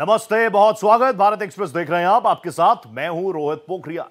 नमस्ते, बहुत स्वागत। भारत एक्सप्रेस देख रहे हैं आप, आपके साथ मैं हूं रोहित पोखरियाल।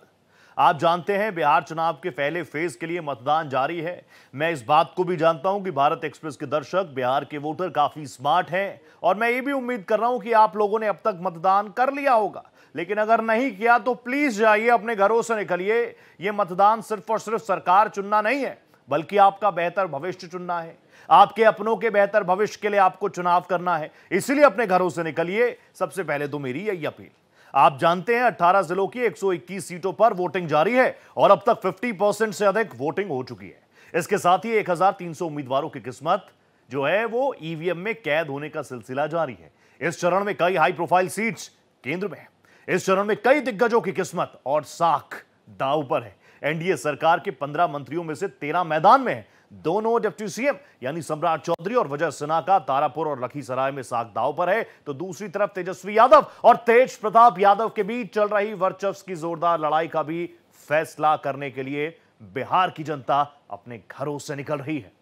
आप जानते हैं बिहार चुनाव के पहले फेज के लिए मतदान जारी है। मैं इस बात को भी जानता हूं कि भारत एक्सप्रेस के दर्शक, बिहार के वोटर काफी स्मार्ट हैं और मैं ये भी उम्मीद कर रहा हूं कि आप लोगों ने अब तक मतदान कर लिया होगा। लेकिन अगर नहीं किया तो प्लीज जाइए, अपने घरों से निकलिए। यह मतदान सिर्फ और सिर्फ सरकार चुनना नहीं है, बल्कि आपका बेहतर भविष्य चुनना है। आपके अपनों के बेहतर भविष्य के लिए आपको चुनाव करना है, इसलिए अपने घरों से निकलिए। सबसे पहले तो मेरी यही अपील। आप जानते हैं 18 जिलों की 121 सीटों पर वोटिंग जारी है और अब तक 50% से अधिक वोटिंग हो चुकी है। इसके साथ ही 1300 उम्मीदवारों की किस्मत जो है वो ईवीएम में कैद होने का सिलसिला जारी है। इस चरण में कई हाई प्रोफाइल सीट्स केंद्र में है। इस चरण में कई दिग्गजों की किस्मत और साख दांव पर है। एनडीए सरकार के 15 मंत्रियों में से 13 मैदान में है। दोनों डिप्टी सीएम यानी सम्राट चौधरी और विजय सिन्हा का तारापुर और लखीसराय में साख दांव पर है, तो दूसरी तरफ तेजस्वी यादव और तेज प्रताप यादव के बीच चल रही वर्चस्व की जोरदार लड़ाई का भी फैसला करने के लिए बिहार की जनता अपने घरों से निकल रही है।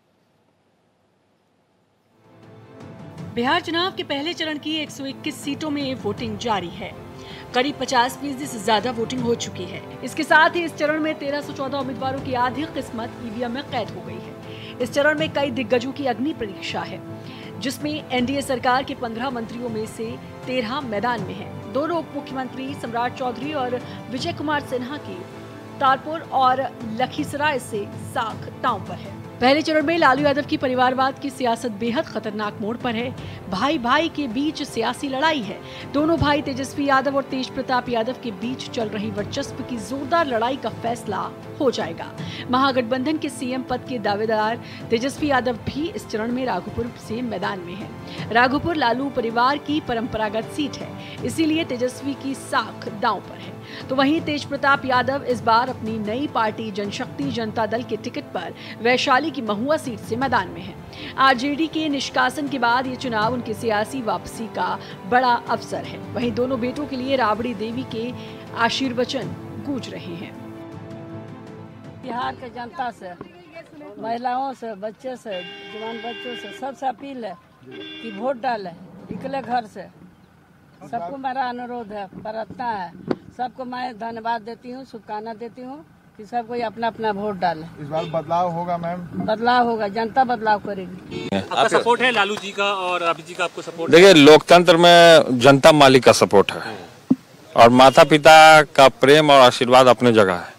बिहार चुनाव के पहले चरण की 121 सीटों में वोटिंग जारी है। करीब 50% से ज्यादा वोटिंग हो चुकी है। इसके साथ ही इस चरण में 1314 उम्मीदवारों की आधी किस्मत ईवीएम में कैद हो गई है। इस चरण में कई दिग्गजों की अग्नि परीक्षा है, जिसमें एनडीए सरकार के 15 मंत्रियों में से 13 मैदान में हैं। दोनों उप मुख्यमंत्री सम्राट चौधरी और विजय कुमार सिन्हा की तारपुर और लखीसराय से साख दांव पर है। पहले चरण में लालू यादव की परिवारवाद की सियासत बेहद खतरनाक मोड़ पर है। भाई भाई के बीच सियासी लड़ाई है। दोनों भाई तेजस्वी यादव और तेज प्रताप यादव के बीच चल रही वर्चस्व की जोरदार लड़ाई का फैसला हो जाएगा। महागठबंधन के सीएम पद के दावेदार तेजस्वी यादव भी इस चरण में राघोपुर से मैदान में है। राघोपुर लालू परिवार की परंपरागत सीट है, इसीलिए तेजस्वी की साख दांव पर है। तो वहीं तेज प्रताप यादव इस बार अपनी नई पार्टी जनशक्ति जनता दल के टिकट पर वैशाली की महुआ सीट से मैदान में है। आरजेडी के निष्कासन के बाद ये चुनाव उनकी सियासी वापसी का बड़ा अवसर है। वहीं दोनों बेटों के लिए राबड़ी देवी के आशीर्वचन गूंज रहे हैं। बिहार के जनता से, महिलाओं से, बच्चे से, जवान बच्चों से सबसे अपील है कि वोट डालें, निकले घर से। सबको मेरा अनुरोध है, प्रार्थना है। सबको मैं धन्यवाद देती हूँ, शुभकामना देती हूँ कि सब कोई अपना अपना वोट डाले। इस बार बदलाव होगा मैम? बदलाव होगा, जनता बदलाव करेगी। आपका सपोर्ट है लालू जी का और अभी जी का आपको सपोर्ट? देखिए, लोकतंत्र में जनता मालिक का सपोर्ट है और माता पिता का प्रेम और आशीर्वाद अपने जगह है।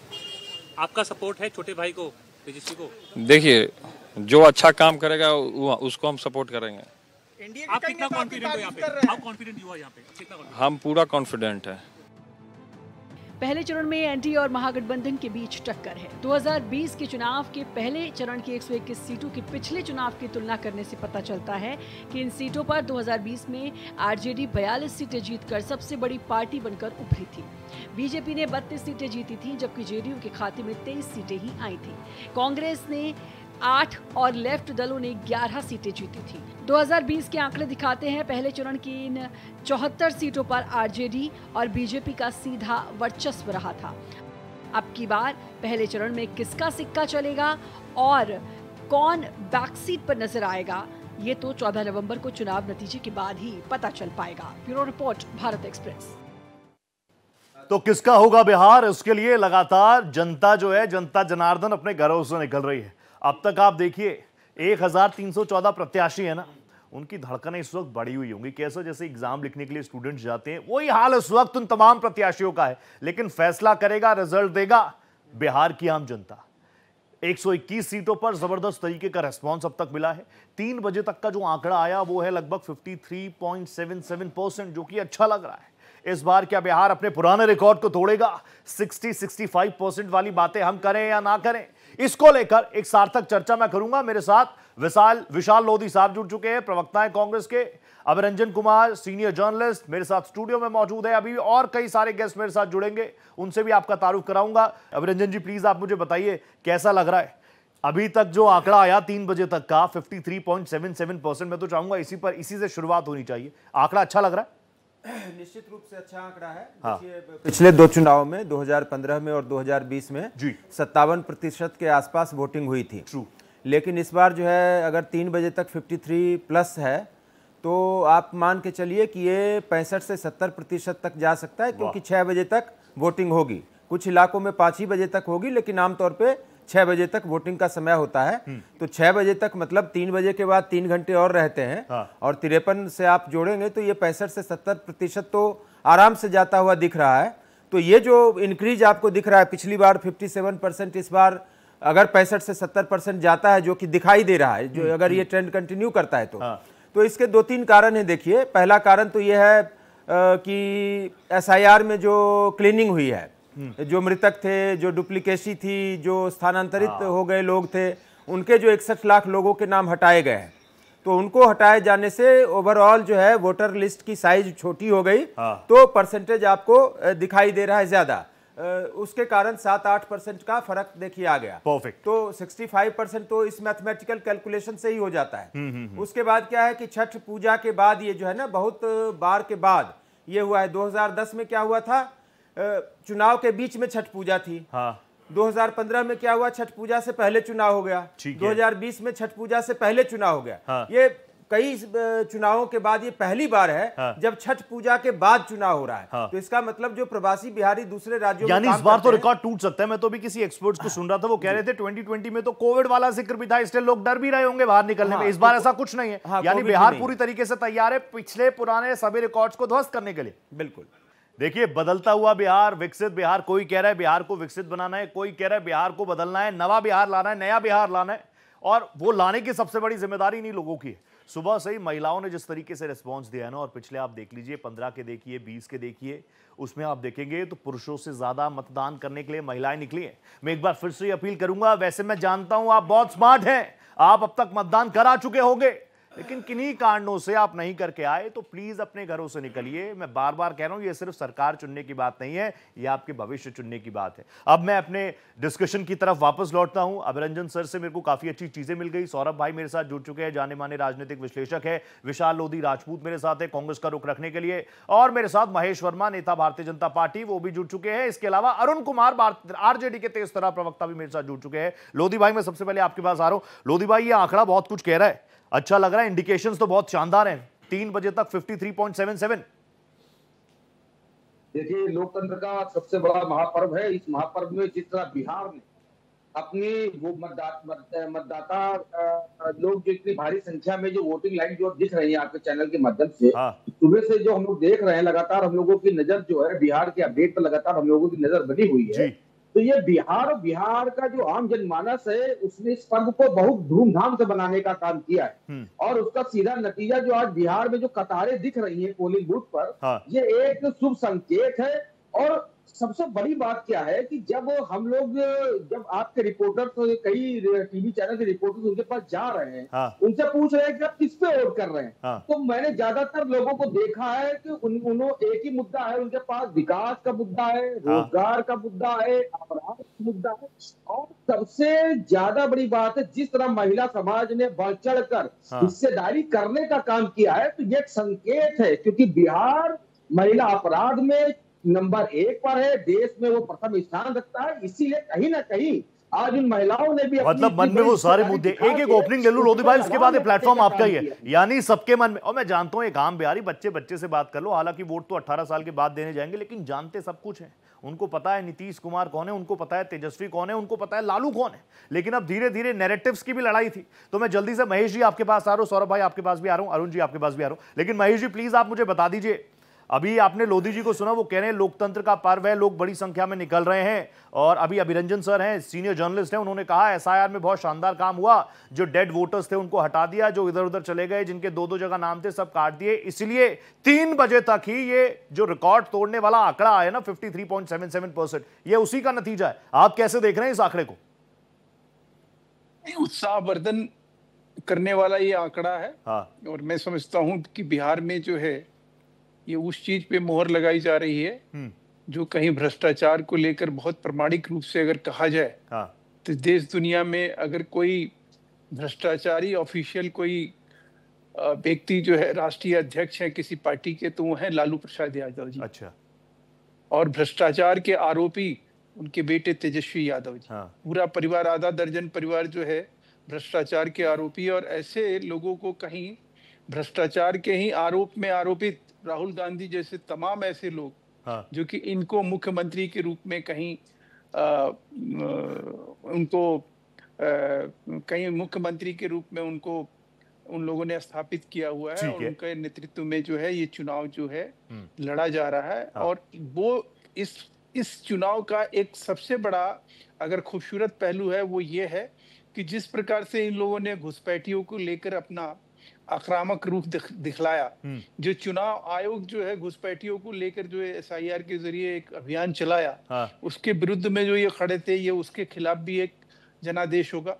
आपका सपोर्ट है छोटे भाई को, तेजस्वी को? देखिए, जो अच्छा काम करेगा उसको हम सपोर्ट करेंगे। आप कितना कॉन्फिडेंट हो यहाँ पे? हाउ कॉन्फिडेंट हुआ यहाँ पे? हम पूरा कॉन्फिडेंट है। पहले चरण में एनडीए और महागठबंधन के बीच टक्कर है। 2020 के चुनाव के पहले चरण की 121 सीटों की पिछले चुनाव की तुलना करने से पता चलता है कि इन सीटों पर 2020 में आरजेडी 42 सीटें जीतकर सबसे बड़ी पार्टी बनकर उभरी थी। बीजेपी ने 32 सीटें जीती थी, जबकि जेडीयू के खाते में 23 सीटें ही आई थी। कांग्रेस ने 8 और लेफ्ट दलों ने 11 सीटें जीती थी। 2020 के आंकड़े दिखाते हैं पहले चरण की इन 74 सीटों पर आरजेडी और बीजेपी का सीधा वर्चस्व रहा था। अब की बार पहले चरण में किसका सिक्का चलेगा और कौन बैकसीट पर नजर आएगा, ये तो 14 नवंबर को चुनाव नतीजे के बाद ही पता चल पाएगा। Bureau report, Bharat express. तो किसका होगा बिहार, इसके लिए लगातार जनता जो है, जनता जनार्दन अपने घरों से निकल रही है। अब तक आप देखिए 1314 प्रत्याशी है ना, उनकी धड़कनें इस वक्त बढ़ी हुई होंगी। कैसे जैसे एग्जाम लिखने के लिए स्टूडेंट्स जाते हैं, वही हाल इस वक्त उन तमाम प्रत्याशियों का है। लेकिन फैसला करेगा, रिजल्ट देगा बिहार की आम जनता। 121 सीटों पर जबरदस्त तरीके का रेस्पॉन्स अब तक मिला है। 3 बजे तक का जो आंकड़ा आया वो है लगभग 53.77%, जो कि अच्छा लग रहा है। इस बार क्या बिहार अपने पुराने रिकॉर्ड को तोड़ेगा? 60-65% वाली बातें हम करें या ना करें, इसको लेकर एक सार्थक चर्चा मैं करूंगा। मेरे साथ विशाल लोधी साहब जुड़ चुके हैं, प्रवक्ता है कांग्रेस के। अभिरंजन कुमार सीनियर जर्नलिस्ट मेरे साथ स्टूडियो में मौजूद है। अभी और कई सारे गेस्ट मेरे साथ जुड़ेंगे, उनसे भी आपका तारुफ कराऊंगा। अभिरंजन जी, प्लीज आप मुझे बताइए कैसा लग रहा है अभी तक जो आंकड़ा आया 3 बजे तक का 53.77%? मैं तो चाहूंगा इसी से शुरुआत होनी चाहिए। आंकड़ा अच्छा लग रहा है? निश्चित रूप से अच्छा आंकड़ा है। हाँ। पिछले 2 चुनाव में 2015 में और 2020 में 57% के आसपास वोटिंग हुई थी। ट्रू। लेकिन इस बार जो है, अगर 3 बजे तक 53 प्लस है तो आप मान के चलिए कि ये 65 से 70% तक जा सकता है, क्योंकि 6 बजे तक वोटिंग होगी। कुछ इलाकों में 5 ही बजे तक होगी, लेकिन आमतौर पे 6 बजे तक वोटिंग का समय होता है। तो 6 बजे तक मतलब 3 बजे के बाद 3 घंटे और रहते हैं। और 53 से आप जोड़ेंगे तो ये 65 से 70% तो आराम से जाता हुआ दिख रहा है। तो ये जो इंक्रीज आपको दिख रहा है, पिछली बार 57%, इस बार अगर 65 से 70% जाता है, जो कि दिखाई दे रहा है, जो अगर ये ट्रेंड कंटिन्यू करता है तो इसके 2-3 कारण हैं। देखिए, पहला कारण तो ये है कि SIR में जो क्लीनिंग हुई है, जो मृतक थे, जो डुप्लीकेसी थी, जो स्थानांतरित हो गए लोग थे, उनके जो 61 लाख लोगों के नाम हटाए गए हैं, तो उनको हटाए जाने से ओवरऑल जो है वोटर लिस्ट की साइज छोटी हो गई। तो परसेंटेज आपको दिखाई दे रहा है ज्यादा। उसके कारण 7-8% का फर्क देखिए आ गया। परफेक्ट। तो 65% तो इस मैथमेटिकल कैलकुलेशन से ही हो जाता है। उसके बाद क्या है कि छठ पूजा के बाद ये जो है ना, बहुत बार के बाद ये हुआ है। 2010 में क्या हुआ था, चुनाव के बीच में छठ पूजा थी। 2015 में क्या हुआ, छठ पूजा से पहले चुनाव हो गया। 2020 में छठ पूजा से पहले चुनाव हो गया। ये कई चुनावों के बाद ये पहली बार है जब छठ पूजा के बाद चुनाव हो रहा है। तो इसका मतलब जो प्रवासी बिहारी दूसरे राज्यों में यानी इस बार तो रिकॉर्ड टूट सकता है। मैं तो भी किसी एक्सपर्ट्स को सुन रहा था, वो कह रहे थे 2020 में तो कोविड वाला जिक्र भी था, इसलिए लोग डर भी रहे होंगे बाहर निकलने में। इस बार ऐसा कुछ नहीं है। यानी बिहार पूरी तरीके से तैयार है पिछले पुराने सभी रिकॉर्ड्स को ध्वस्त करने के लिए। बिल्कुल। देखिए, बदलता हुआ बिहार, विकसित बिहार। कोई कह रहा है बिहार को विकसित बनाना है, कोई कह रहा है बिहार को बदलना है, नवा बिहार लाना है, नया बिहार लाना है। और वो लाने की सबसे बड़ी जिम्मेदारी इन्हीं लोगों की है। सुबह से ही महिलाओं ने जिस तरीके से रिस्पांस दिया है ना, और पिछले आप देख लीजिए 15 के देखिए, 20 के देखिए, उसमें आप देखेंगे तो पुरुषों से ज्यादा मतदान करने के लिए महिलाएं निकली हैं। मैं एक बार फिर से अपील करूंगा, वैसे मैं जानता हूं आप बहुत स्मार्ट हैं, आप अब तक मतदान करा चुके होंगे, लेकिन किन्हीं कारणों से आप नहीं करके आए, तो प्लीज अपने घरों से निकलिए। मैं बार बार कह रहा हूं, ये सिर्फ सरकार चुनने की बात नहीं है, ये आपके भविष्य चुनने की बात है। अब मैं अपने डिस्कशन की तरफ वापस लौटता हूं। अभिरंजन सर से मेरे को काफी अच्छी चीजें मिल गई। सौरभ भाई मेरे साथ जुड़ चुके हैं, जाने माने राजनीतिक विश्लेषक है। विशाल लोधी राजपूत मेरे साथ है कांग्रेस का रुख रखने के लिए, और मेरे साथ महेश वर्मा, नेता भारतीय जनता पार्टी, वो भी जुड़ चुके हैं। इसके अलावा अरुण कुमार, आरजेडी के तेज तर्रार प्रवक्ता भी मेरे साथ जुड़ चुके हैं। लोधी भाई, मैं सबसे पहले आपके पास आ रहा हूं। लोधी भाई, ये आंकड़ा बहुत कुछ कह रहा है, अच्छा लग रहा है, इंडिकेशंस तो बहुत शानदार हैं। 3 बजे तक 53.77। देखिए, लोकतंत्र का सबसे बड़ा महापर्व है। इस महापर्व में जिस तरह बिहार ने अपनी वो मतदाता लोग जो इतनी भारी संख्या में जो वोटिंग लाइन जो दिख रही है आपके चैनल के माध्यम से, सुबह से जो हम लोग देख रहे हैं, लगातार हम लोगों की नजर जो है बिहार के अपडेट पर लगातार हम लोगों की नजर बनी हुई है। तो ये बिहार का जो आम जनमानस है, उसने इस पर्व को बहुत धूमधाम से बनाने का काम किया है। और उसका सीधा नतीजा जो आज बिहार में जो कतारें दिख रही हैं पोलिंग बूथ पर, ये एक शुभ संकेत है। और सबसे बड़ी बात क्या है कि जब आपके रिपोर्टर, तो कई टीवी चैनल के रिपोर्टर उनके पास जा रहे हैं, उनसे पूछ रहे हैं कि आप किस पे वोट कर रहे हैं, तो मैंने ज्यादातर लोगों को देखा है कि उन्होंने एक ही मुद्दा है उनके पास, विकास का मुद्दा है, रोजगार का मुद्दा है, अपराध का मुद्दा है। और सबसे ज्यादा बड़ी बात है, जिस तरह महिला समाज ने बढ़ चढ़ कर हिस्सेदारी करने का काम किया है, तो ये एक संकेत है, क्योंकि बिहार महिला अपराध में नंबर 1 पर है, देश में वो प्रथम स्थान रखता है। इसीलिए कहीं ना कहीं आज इन महिलाओं ने भी मतलब मन में वो सारे मुद्दे, एक एक ओपनिंग ले लूं लोधी भाई, उसके बाद ये प्लेटफॉर्म आपका ही है, यानी सबके मन में। और मैं जानता हूं एक आम बिहारी बच्चे से बात कर लो, हालांकि वोट तो 18 साल के बाद देने जाएंगे, लेकिन जानते सब कुछ है। उनको पता है नीतीश कुमार कौन है, उनको पता है तेजस्वी कौन है, उनको पता है लालू कौन है। लेकिन अब धीरे धीरे नैरेटिव्स की भी लड़ाई थी। तो मैं जल्दी से महेश जी आपके पास आ रहा हूं, सौरभ भाई आपके पास भी आ रहा हूं, अरुण जी आपके पास भी आ रहा हूं। लेकिन महेश जी प्लीज आप मुझे बता दीजिए, अभी आपने लोधी जी को सुना, वो कह रहे हैं लोकतंत्र का पर्व है, लोग बड़ी संख्या में निकल रहे हैं। और अभी अभिरंजन सर हैं, सीनियर जर्नलिस्ट हैं, उन्होंने कहा SIR में बहुत शानदार काम हुआ, जो डेड वोटर्स थे उनको हटा दिया, जो इधर उधर चले गए, जिनके 2-2 जगह नाम थे सब काट दिए। इसलिए 3 बजे तक ही ये जो रिकॉर्ड तोड़ने वाला आंकड़ा है ना 53.77%, ये उसी का नतीजा है। आप कैसे देख रहे हैं इस आंकड़े को? उत्साहवर्धन करने वाला ये आंकड़ा है। और मैं समझता हूं कि बिहार में जो है ये उस चीज पे मोहर लगाई जा रही है जो कहीं भ्रष्टाचार को लेकर बहुत प्रामाणिक रूप से अगर कहा जाए, तो देश दुनिया में अगर कोई भ्रष्टाचारी ऑफिशियल कोई व्यक्ति जो है राष्ट्रीय अध्यक्ष है किसी पार्टी के, तो वो है लालू प्रसाद यादव जी। अच्छा। और भ्रष्टाचार के आरोपी उनके बेटे तेजस्वी यादव जी। पूरा परिवार, आधा दर्जन परिवार जो है भ्रष्टाचार के आरोपी। और ऐसे लोगों को कहीं भ्रष्टाचार के ही आरोप में आरोपित राहुल गांधी जैसे तमाम ऐसे लोग जो कि इनको मुख्यमंत्री के रूप में कहीं कहीं मुख्यमंत्री के रूप में उनको उन लोगों ने स्थापित किया हुआ है और उनके नेतृत्व में जो है ये चुनाव जो है लड़ा जा रहा है। और वो इस चुनाव का एक सबसे बड़ा अगर खूबसूरत पहलू है वो ये है कि जिस प्रकार से इन लोगों ने घुसपैठियों को लेकर अपना आक्रामक रूप दिखलाया, जो चुनाव आयोग जो है घुसपैठियों को लेकर जो है SIR के जरिए एक अभियान चलाया, उसके विरुद्ध में जो ये खड़े थे, ये उसके खिलाफ भी एक जनादेश होगा।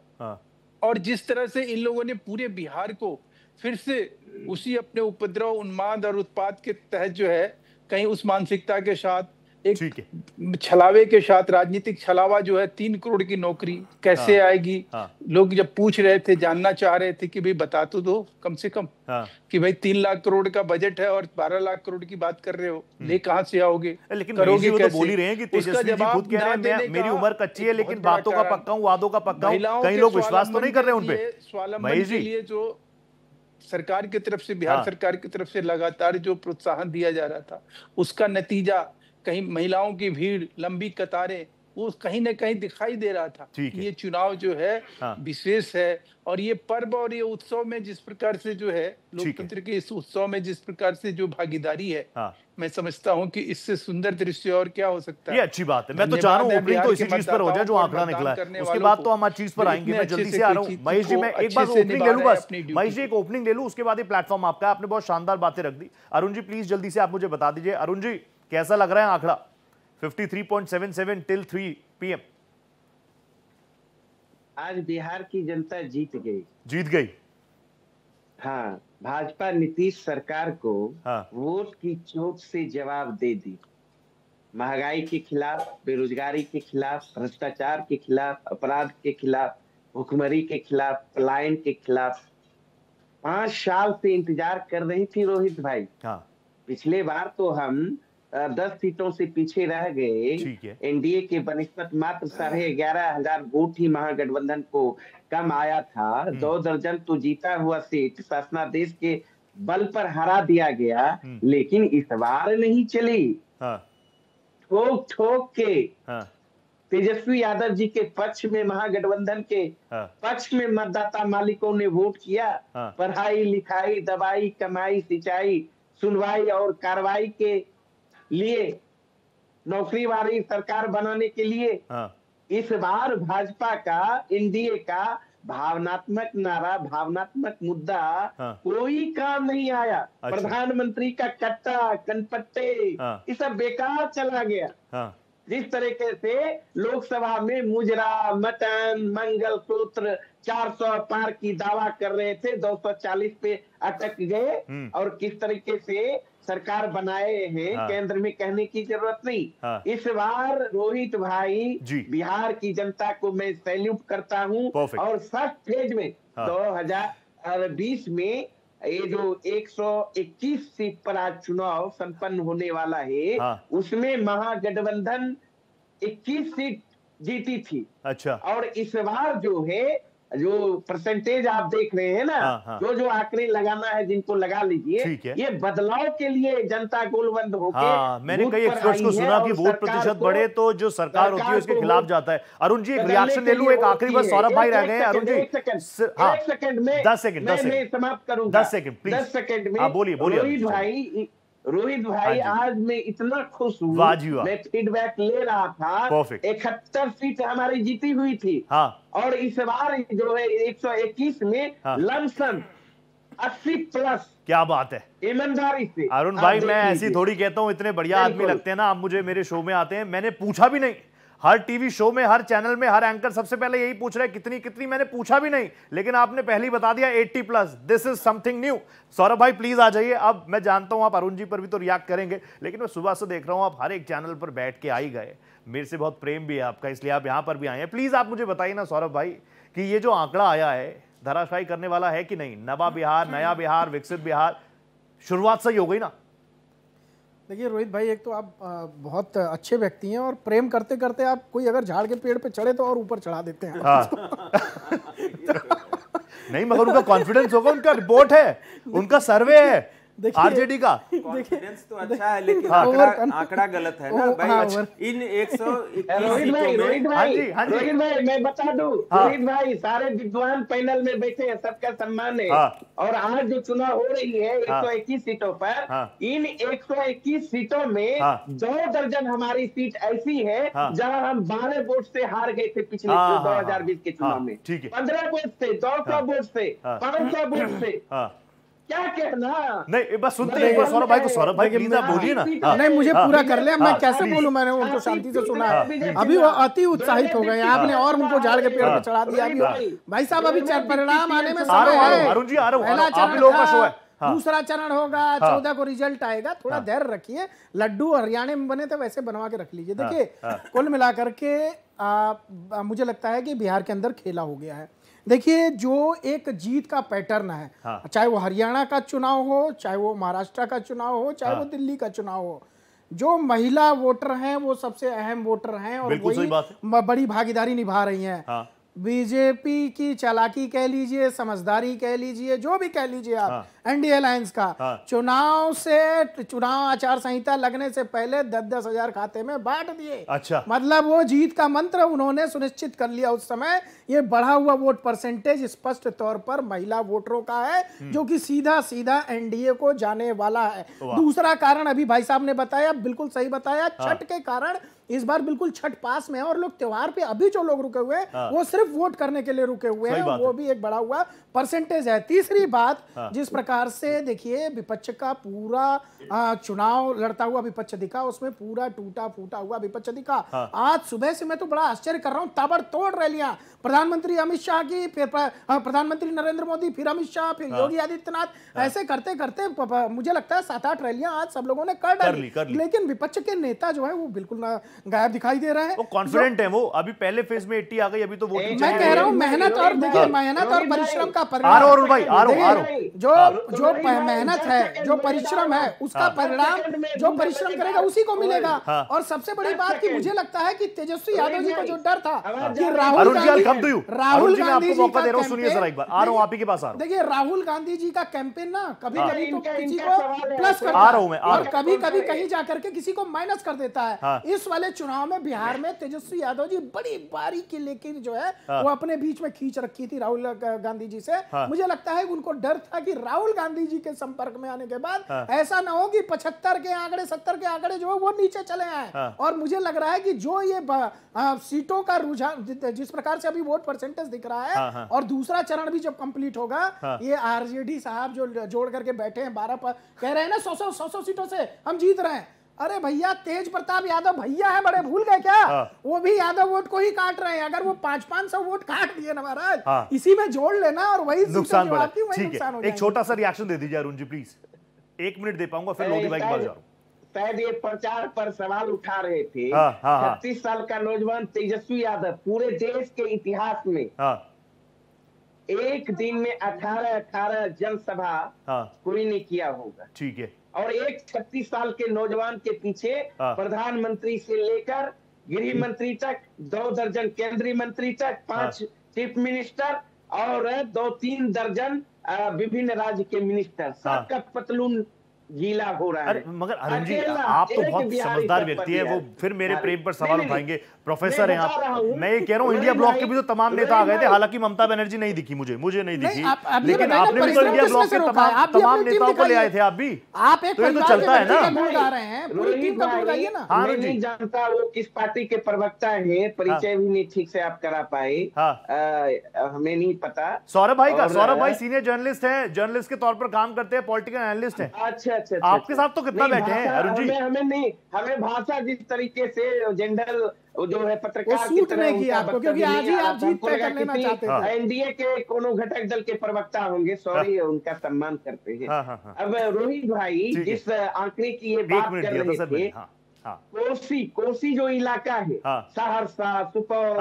और जिस तरह से इन लोगों ने पूरे बिहार को फिर से उसी अपने उपद्रव, उन्माद और उत्पाद के तहत जो है कहीं उस मानसिकता के साथ एक छलावे के साथ, राजनीतिक छलावा जो है 3 करोड़ की नौकरी कैसे आएगी। लोग जब पूछ रहे थे, जानना चाह रहे थे कि भाई बता तो दो कम से कम कि भाई 3 लाख करोड़ का बजट है और 12 लाख करोड़ की बात कर रहे हो, ले कहां से आओगे, लेकिन करोगे वो कैसे? तो बोल ही रहे हैं कि तेजस्वी जी खुद कह रहे हैं मेरी उम्र कच्ची है लेकिन बातों का पक्का हूं, वादों का पक्का हूं। कई लोग विश्वास तो नहीं कर रहे उन पे। स्वावलंबन के लिए जो सरकार की तरफ से, बिहार सरकार की तरफ से लगातार जो प्रोत्साहन दिया जा रहा था, उसका नतीजा कहीं महिलाओं की भीड़, लंबी कतारें, वो कहीं ना कहीं दिखाई दे रहा था। ये चुनाव जो है विशेष है और ये पर्व और ये उत्सव में जिस प्रकार से जो है लोकतंत्र के इस उत्सव में जिस प्रकार से जो भागीदारी है, मैं समझता हूं कि इससे सुंदर दृश्य और क्या हो सकता है। ये अच्छी बात है। मैं तो चाह रहा हूं ओपनिंग तो इसी चीज पर हो जाए जो आंकड़ा निकला है, उसके बाद तो हम आज चीज पर आएंगे। मैं जल्दी से आ रहा हूं महेश जी, मैं एक बार ओपनिंग ले लूं बस। महेश जी एक ओपनिंग ले लूं, उसके बाद ये प्लेटफॉर्म आपका। आपने बहुत शानदार बातें रख दी। अरुण जी प्लीज जल्दी से आप मुझे बता दीजिए, अरुण जी कैसा लग रहा है आंकड़ा 53.77 till 3 PM? आज बिहार की जनता जीत गई। हाँ, भाजपा नीतीश सरकार को वोट की चोट से जवाब दे दी। महंगाई के खिलाफ, बेरोजगारी के खिलाफ, भ्रष्टाचार के खिलाफ, अपराध के खिलाफ, भुखमरी के खिलाफ, पलायन के खिलाफ 5 साल से इंतजार कर रही थी रोहित भाई। पिछले बार तो हम 10 सीटों से पीछे रह गए। एनडीए के बनिस्बत मात्र 11,500 वोट ही महागठबंधन को कम आया था। 2 दर्जन तो जीता हुआ सीट शासनादेश के बल पर हरा दिया गया, लेकिन इस बार नहीं चली। ठोक ठोक के तेजस्वी यादव जी के पक्ष में, महागठबंधन के पक्ष में मतदाता मालिकों ने वोट किया। पढ़ाई लिखाई, दवाई, कमाई, सिंचाई, सुनवाई और कार्रवाई के लिए, नौकरी वाली सरकार बनाने के लिए इस बार भाजपा का, एनडीए का भावनात्मक नारा, भावनात्मक मुद्दा कोई काम नहीं आया। प्रधानमंत्री का कट्टा, कनपट्टे ये सब बेकार चला गया। जिस तरीके से लोकसभा में मुजरा, मटन, मंगलसूत्र 400 पार की दावा कर रहे थे, 240 पे अटक गए। और किस तरीके से सरकार बनाए हैं, केंद्र में कहने की जरूरत नहीं। इस बार रोहित भाई बिहार की जनता को मैं सैल्यूट करता हूं। और फर्स्ट फेज में 2020 में ये जो 121 सीट पर आज चुनाव संपन्न होने वाला है, उसमें महागठबंधन 21 सीट जीती थी। अच्छा। और इस बार जो है, जो परसेंटेज आप देख रहे हैं ना, जो आंकड़े लगाना है जिनको लगा लीजिए। ये बदलाव के लिए जनता गोलबंद होकर मैंने कई एक्सपर्ट्स को सुना कि वोट प्रतिशत बढ़े तो जो सरकार होती है उसके खिलाफ जाता है। अरुण जी एक रिएक्शन ले लूं, एक आखिरी बस, सौरभ भाई रह गए हैं। अरुण जी 1 सेकंड में 10 सेकंड मैं समाप्त करूंगा। 10 सेकंड प्लीज। 10 सेकंड में बोलिए। रोहित भाई आज मैं इतना खुश हूँ, मैं फीडबैक ले रहा था। 71 सीट हमारी जीती हुई थी। और इस बार जो है 121 में लमसम 80 प्लस। क्या बात है, ईमानदारी से। अरुण भाई मैं ऐसी थोड़ी कहता हूँ, इतने बढ़िया आदमी लगते हैं ना आप मुझे, मेरे शो में आते हैं। मैंने पूछा भी नहीं, हर टीवी शो में, हर चैनल में, हर एंकर सबसे पहले यही पूछ रहा है कितनी कितनी, मैंने पूछा भी नहीं, लेकिन आपने पहले ही बता दिया 80 plus. This is something new. Saurabh भाई प्लीज आ जाइए। अब मैं जानता हूं आप अरुण जी पर भी तो रिएक्ट करेंगे, लेकिन मैं सुबह से देख रहा हूं आप हर एक चैनल पर बैठ के आ ही गए। मेरे से बहुत प्रेम भी है आपका, इसलिए आप यहां पर भी आए हैं। प्लीज आप मुझे बताइए ना सौरभ भाई कि ये जो आंकड़ा आया है धराशायी करने वाला है कि नहीं? नवा बिहार, नया बिहार, विकसित बिहार, शुरुआत सही हो गई ना? देखिए रोहित भाई, एक तो आप बहुत अच्छे व्यक्ति हैं और प्रेम करते करते आप कोई अगर झाड़ के पेड़ पे चढ़े तो और ऊपर चढ़ा देते हैं। नहीं, मगर उनका कॉन्फिडेंस होगा, उनका रिपोर्ट है, उनका सर्वे है आरजेडी का। कॉन्फिडेंस तो अच्छा है, लेकिन आंकड़ा गलत है ना भाई। इन 121 रोहित भाई मैं बता दूं, रोहित भाई सारे विद्वान पैनल में बैठे हैं, सबका सम्मान है। और आज जो चुनाव हो रही है 121 सीटों पर, इन 121 सीटों में 2 दर्जन हमारी सीट ऐसी है जहां हम 12 वोट से हार गए थे पिछले 2020 के चुनाव में। 15 वोट से, 200 वोट से, 500 वोट से, क्या कहना। नहीं बस सुनते हैं सौरभ भाई को। सौरभ भाई प्लीज आप बोलिए ना। नहीं, मुझे पूरा कर ले, मैं कैसे बोलूं, मैंने उनको शांति से सुना है। अभी वो अति उत्साहित हो गए, आपने और उनको झाड़ के पेड़ पे चढ़ा दिया। अभी भाई साहब, अभी परिणाम आने में समय है। अरुण जी आ रहा हूं, पहला आप लोगों का शो है, दूसरा चरण होगा, 14 को रिजल्ट आएगा। थोड़ा धैर्य रखिए। लड्डू हरियाणा में बने थे, वैसे बनवा के रख लीजिए। देखिए, कुल मिलाकर के मुझे लगता है कि बिहार के अंदर खेला हो गया है। देखिए, जो एक जीत का पैटर्न है, चाहे वो हरियाणा का चुनाव हो, चाहे वो महाराष्ट्र का चुनाव हो, चाहे वो दिल्ली का चुनाव हो, जो महिला वोटर हैं वो सबसे अहम वोटर हैं और वही बड़ी भागीदारी निभा रही हैं। बीजेपी की चालाकी कह लीजिए, समझदारी कह लीजिए, जो भी कह लीजिए आप, एनडीए अलायंस का चुनाव आचार संहिता लगने से पहले 10-10 हजार खाते में बांट दिए। अच्छा, मतलब वो जीत का मंत्र उन्होंने सुनिश्चित कर लिया उस समय। ये बढ़ा हुआ वोट परसेंटेज स्पष्ट तौर पर महिला वोटरों का है, जो कि सीधा सीधा एनडीए को जाने वाला है। दूसरा कारण अभी भाई साहब ने बताया, बिल्कुल सही बताया, छठ के कारण इस बार बिल्कुल छठ पास में है और लोग त्योहार पे अभी जो लोग रुके हुए हैं वो सिर्फ वोट करने के लिए रुके हुए हैं, वो भी एक बढ़ा हुआ परसेंटेज है। तीसरी बात, जिस प्रकार से देखिए विपक्ष का पूरा चुनाव लड़ता हुआ विपक्ष दिखा, उसमें पूरा टूटा फूटा हुआ विपक्ष दिखा। आज सुबह से मैं तो बड़ा आश्चर्य कर रहा हूं, ताबड़तोड़ रैलियां, प्रधानमंत्री अमित शाह की, फिर प्रधानमंत्री नरेंद्र मोदी, फिर अमित शाह, फिर योगी आदित्यनाथ, ऐसे करते करते मुझे लगता है 7-8 रैलियां आज सब लोगों ने कर डाली। लेकिन विपक्ष के नेता जो है वो बिल्कुल गायब दिखाई दे रहे हैं। वो कॉन्फिडेंट है, वो अभी पहले फेज में 80 आ गई, अभी तो वोटिंग मैं कह रहा हूं मेहनत और देखिए मेहनत और परिश्रम का परिणाम, जो मेहनत है, जो परिश्रम है, उसका परिणाम जो परिश्रम करेगा उसी को मिलेगा। और सबसे बड़ी बात कि मुझे लगता है कि तेजस्वी यादव जी को जो डर था कि राहुल गांधी जी का, सुनिए जरा एक बार, आ रहा हूं आप ही के पास आ रहा हूं। देखिए, राहुल गांधी जी का कैंपेन ना कभी कभी तो किसी को प्लस करता है और कभी कभी कहीं जाकर के किसी को माइनस कर देता है। इस वाले चुनाव में बिहार में तेजस्वी यादव जी बड़ी बारीकी लेकिन जो है वो अपने बीच में खींच रखी थी राहुल गांधी जी से। मुझे लगता है उनको डर था कि राहुल गांधी जी के संपर्क में आने के बाद ऐसा ना हो कि 75 के आंकड़े 70 के आंकड़े जो है वो नीचे चले आए। और मुझे लग रहा है कि जो ये सीटों का रुझान जिस प्रकार से अभी वोट परसेंटेज दिख रहा है और दूसरा चरण भी जब कंप्लीट होगा, ये आरजेडी साहब जो जोड़ करके बैठे हैं 12 पर कह रहे हैं ना 100 सीटों से हम जीत रहे हैं। अरे भैया, तेज प्रताप यादव भैया है, बड़े भूल गए क्या? वो भी यादव वोट को ही काट रहे हैं। अगर वो 500 वोट काट दिए ना महाराज, इसी में जोड़ लेना और वही नुकसान बढ़ा। ठीक है, एक छोटा सा रिएक्शन दे दीजिए अरुण जी प्लीज, 1 मिनट दे पाऊंगा, फिर लोधी भाई के पास जा रहा हूं। शायद ये प्रचार पर सवाल उठा रहे थे। 36 साल का नौजवान तेजस्वी यादव पूरे देश के इतिहास में एक दिन में 18 जनसभा कोई नहीं किया होगा। ठीक है, और एक 36 साल के नौजवान के पीछे प्रधानमंत्री से लेकर गृह मंत्री तक, 2 दर्जन केंद्रीय मंत्री तक, 5 चीफ मिनिस्टर और 2-3 दर्जन विभिन्न राज्य के मिनिस्टर, सबका पतलून गीला हो रहा है। मगर अरुण जी, आप तो बहुत समझदार व्यक्ति है, वो फिर मेरे प्रेम पर सवाल उठाएंगे। प्रोफेसर हैं आप, मैं ये कह रहा हूँ इंडिया ब्लॉक के भी तो तमाम नेता आ गए थे, हालांकि ममता बनर्जी नहीं दिखी, मुझे नहीं दिखी, लेकिन आपने भी तो इंडिया ब्लॉक के तमाम नेताओं को ले आए थे। आप भी तो ये तो चलता है ना। मैं नहीं जानता वो किस पार्टी के प्रवक्ता है, परिचय भी नहीं ठीक से आप करा पाए, हमें नहीं पता। सौरभ भाई सीनियर जर्नलिस्ट है, जर्नलिस्ट के तौर पर काम करते हैं, पॉलिटिकल एनालिस्ट है। अच्छा, आपके साथ तो कितना बैठे हैं अरुण जी? हमें भाषा जिस तरीके से जनरल जो है पत्रकार की तरह की आपको, क्योंकि आज ही आप जीत तय कर लेना चाहते थे। एनडीए के कोनो घटक दल के प्रवक्ता होंगे, सॉरी, उनका सम्मान करते हैं। अब रोहित भाई जिस आंकड़े की ये बात कर रहे थे, कोसी जो इलाका है, सहरसा, सुपौल,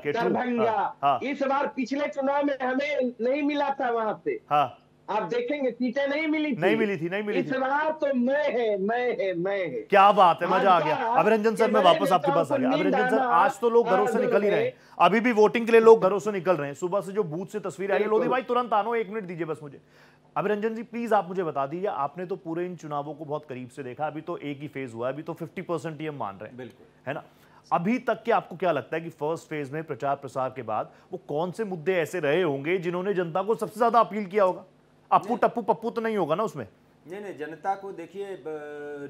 दरभंगा, इस बार पिछले चुनाव में हमें नहीं मिला था वहां से। आप देखेंगे सीटें नहीं मिली थी। इस बार तो मैं क्या बात है, मजा आ गया। अभिरंजन सर, मैं वापस आपके पास आ गया। अभिरंजन सर, आज तो लोग घरों से निकल ही रहे हैं, अभी भी वोटिंग के लिए लोग घरों से निकल रहे हैं। सुबह से जो बूथ से तस्वीर आई है, लोधी भाई तुरंत आनो, 1 मिनट दीजिए बस मुझे। अभिरंजन जी प्लीज आप मुझे बता दीजिए, आपने तो पूरे इन चुनावों को बहुत करीब से देखा, अभी तो एक ही फेज हुआ है, अभी तो 50% ही हम मान रहे हैं, बिल्कुल है ना। अभी तक के आपको क्या लगता है कि फर्स्ट फेज में प्रचार प्रसार के बाद वो कौन से मुद्दे ऐसे रहे होंगे जिन्होंने जनता को सबसे ज्यादा अपील किया होगा? अप्पू टप्पू पप्पू तो नहीं होगा ना उसमें? नहीं, जनता को देखिए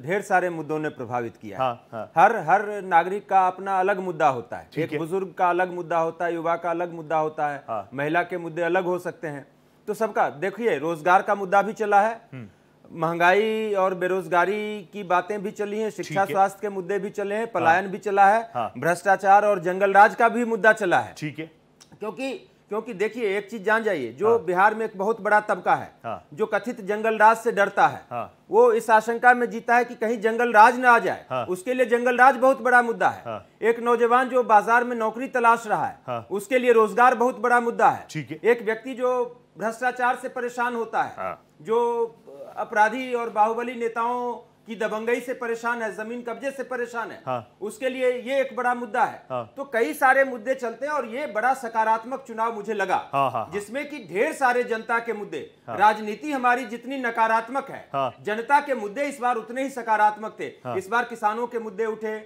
ढेर सारे मुद्दों ने प्रभावित किया। हाँ। हर नागरिक का अपना अलग मुद्दा होता है। एक बुजुर्ग का अलग मुद्दा होता है, युवा का अलग मुद्दा होता है, महिला के मुद्दे अलग हो सकते हैं। तो सबका देखिए, रोजगार का मुद्दा भी चला है, महंगाई और बेरोजगारी की बातें भी चली हैं, शिक्षा स्वास्थ्य के मुद्दे भी चले हैं, पलायन भी चला है, भ्रष्टाचार और जंगल राज का भी मुद्दा चला है। ठीक है, क्योंकि देखिए एक चीज जान जाइए, जो बिहार में एक बहुत बड़ा तबका है जो कथित जंगल राज से डरता है, वो इस आशंका में जीता है कि कहीं जंगल राज ना आ जाए। उसके लिए जंगल राज बहुत बड़ा मुद्दा है। एक नौजवान जो बाजार में नौकरी तलाश रहा है, उसके लिए रोजगार बहुत बड़ा मुद्दा है। एक व्यक्ति जो भ्रष्टाचार से परेशान होता है, जो अपराधी और बाहुबली नेताओं की दबंगई से परेशान है, जमीन कब्जे से परेशान है, उसके लिए ये एक बड़ा मुद्दा है। तो कई सारे मुद्दे चलते हैं और ये बड़ा सकारात्मक चुनाव मुझे लगा, जिसमें कि ढेर सारे जनता के मुद्दे। राजनीति हमारी जितनी नकारात्मक है, जनता के मुद्दे इस बार उतने ही सकारात्मक थे। इस बार किसानों के मुद्दे उठे,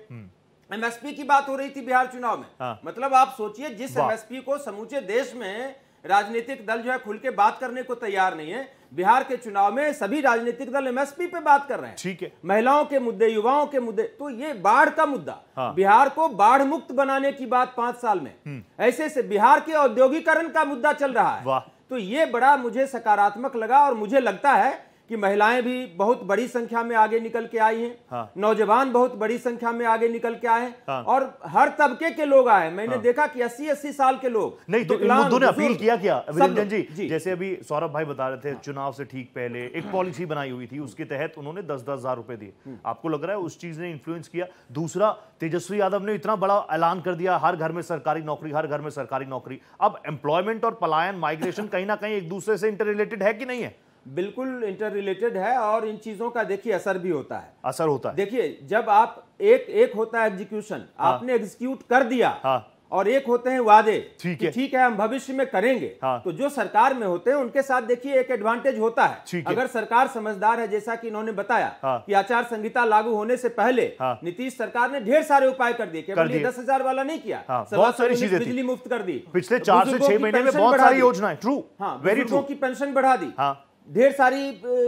एमएसपी की बात हो रही थी बिहार चुनाव में। मतलब आप सोचिए, जिस एमएसपी को समूचे देश में राजनीतिक दल जो है खुल के बात करने को तैयार नहीं है, बिहार के चुनाव में सभी राजनीतिक दल एमएसपी पे बात कर रहे हैं। ठीक है, महिलाओं के मुद्दे, युवाओं के मुद्दे। तो ये बाढ़ का मुद्दा, बिहार को बाढ़ मुक्त बनाने की बात 5 साल में, ऐसे से बिहार के औद्योगिकरण का मुद्दा चल रहा है। तो ये बड़ा मुझे सकारात्मक लगा और मुझे लगता है कि महिलाएं भी बहुत बड़ी संख्या में आगे निकल के आई हैं, नौजवान बहुत बड़ी संख्या में आगे निकल के आए हैं, और हर तबके के लोग आए। मैंने देखा कि 80-80 साल के लोग। नहीं तो इन मुद्दों ने अपील किया क्या अभिरंजन जी? जैसे अभी सौरभ भाई बता रहे थे, चुनाव से ठीक पहले एक पॉलिसी बनाई हुई थी, उसके तहत उन्होंने 10-10 हजार रुपए दिए। आपको लग रहा है उस चीज ने इन्फ्लुएंस किया? दूसरा, तेजस्वी यादव ने इतना बड़ा ऐलान कर दिया, हर घर में सरकारी नौकरी, हर घर में सरकारी नौकरी। अब एम्प्लॉयमेंट और पलायन, माइग्रेशन कहीं ना कहीं एक दूसरे से इंटर रिलेटेड है कि नहीं है? बिल्कुल इंटर रिलेटेड है, और इन चीजों का देखिए असर भी होता है। असर होता है, देखिए जब आप एक होता है एग्जीक्यूशन, आपने एग्जीक्यूट कर दिया, और एक होते हैं वादे, ठीक है हम भविष्य में करेंगे। तो जो सरकार में होते हैं उनके साथ देखिए एक एडवांटेज होता है। अगर सरकार समझदार है, जैसा कि इन्होंने बताया कि आचार संहिता लागू होने से पहले नीतीश सरकार ने ढेर सारे उपाय कर दिए, केवल 10,000 वाला नहीं किया, बहुत सारी चीजें, बिजली मुफ्त कर दी, पिछले 4 से 6 महीने में बहुत सारी योजनाएं, ट्रू, वेरी ट्रू, की पेंशन बढ़ा दी, ढेर सारी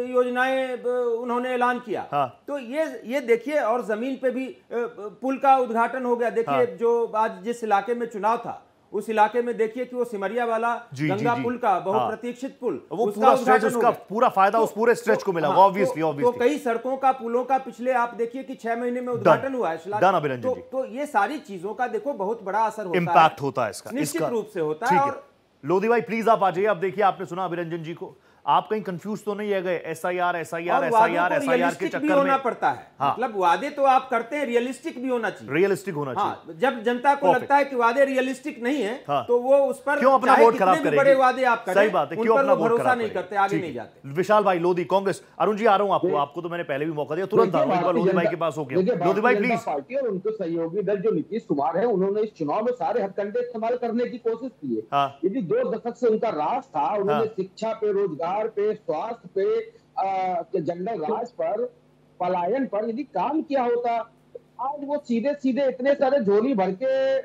योजनाएं उन्होंने ऐलान किया। तो ये देखिए, और जमीन पे भी पुल का उद्घाटन हो गया। देखिए जो आज जिस इलाके में चुनाव था, उस इलाके में देखिए कि वो सिमरिया वाला गंगा पुल का बहुप्रतीक्षित पुल, वो पूरा स्ट्रेच, उसका पूरा फायदा उस पूरे स्ट्रेच को मिला। ऑब्वियसली तो कई सड़कों का, पुलों का पिछले आप देखिए कि 6 महीने में उद्घाटन हुआ है। तो ये सारी चीजों का देखो बहुत बड़ा असर होता है, इम्पैक्ट होता है इसका, निश्चित रूप से होता है। और लोधी भाई प्लीज आप आ जाइए। अब देखिए, आपने सुना अभिरंजन जी को, आप कहीं कंफ्यूज तो नहीं है गए? एसआईआर के चक्कर में होना पड़ता है। मतलब वादे तो आप करते हैं, रियलिस्टिक भी होना चाहिए, रियलिस्टिक होना चाहिए। जब जनता को लगता है कि वादे रियलिस्टिक नहीं है, तो वो उस पर क्यों अपना वोट खराब करेगी? बड़े वादे आप करें, सही बात है, क्यों अपना भरोसा नहीं करते, आगे नहीं जाते। विशाल भाई, लोधी, कांग्रेस। अरुण जी आ रहा हूं आपको तो मैंने पहले भी मौका दिया, तुरंत लोधी भाई के पास हो गया। लोधी भाई प्लीज। पार्टी और उनके सहयोगी दल जो नीतीश कुमार है, उन्होंने इस चुनाव में सारे हथकंडे इस्तेमाल करने की कोशिश की है। यदि 2 दशक से उनका राज था, उन्होंने शिक्षा पे, रोजगार पे, स्वास्थ्य पे, जंगल राज पर, पलायन पर यदि काम किया होता, आज वो सीधे सीधे इतने सारे झोली भर के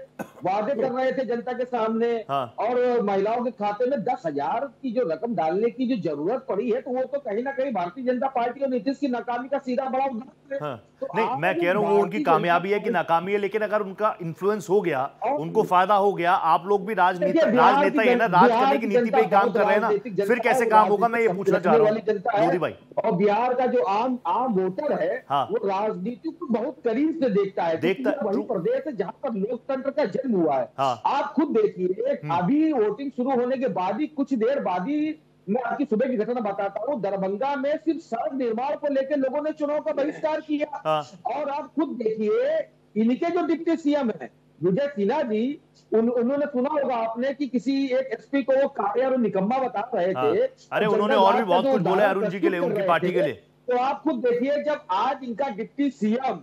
वादे कर रहे थे जनता के सामने। और महिलाओं के खाते में 10,000 की जो रकम डालने की जो जरूरत पड़ी है, तो वो तो कहीं ना कहीं भारतीय जनता पार्टी और नीतीश की नाकामी का सीधा बड़ा उदाहरण है। तो नहीं, मैं कह रहा हूँ वो उनकी कामयाबी है कि नाकामी है, लेकिन अगर उनका इन्फ्लुएंस हो गया, उनको फायदा हो गया, आप लोग भी राजनेता ही है ना, राज करने की नीति पे ही काम कर रहे हैं ना, फिर कैसे काम होगा? मैं ये पूछना चाह रहा हूँ मोदी भाई। और बिहार का जो आम वोटर है, वो राजनीति को बहुत करीब से देखता है, वही प्रदेश है जहाँ पर लोकतंत्र का जन्म हुआ है। आप खुद देखिए, अभी वोटिंग शुरू होने के बाद ही, कुछ देर बाद ही, मैं आपकी सुबह की घटना बताता हूँ, दरभंगा में सिर्फ सड़क निर्माण को लेकर लोगों ने चुनाव का बहिष्कार किया। और आप खुद देखिए, इनके जो डिप्टी सीएम है, विजय सिन्हा जी उन्होंने सुना होगा आपने कि किसी एक एसपी को वो कायर और निकम्मा बता रहे थे। अरे उन्होंने और भी बहुत कुछ बोला अरुण जी के लिए, उनकी पार्टी के लिए। तो आप खुद देखिए, जब आज इनका डिप्टी सीएम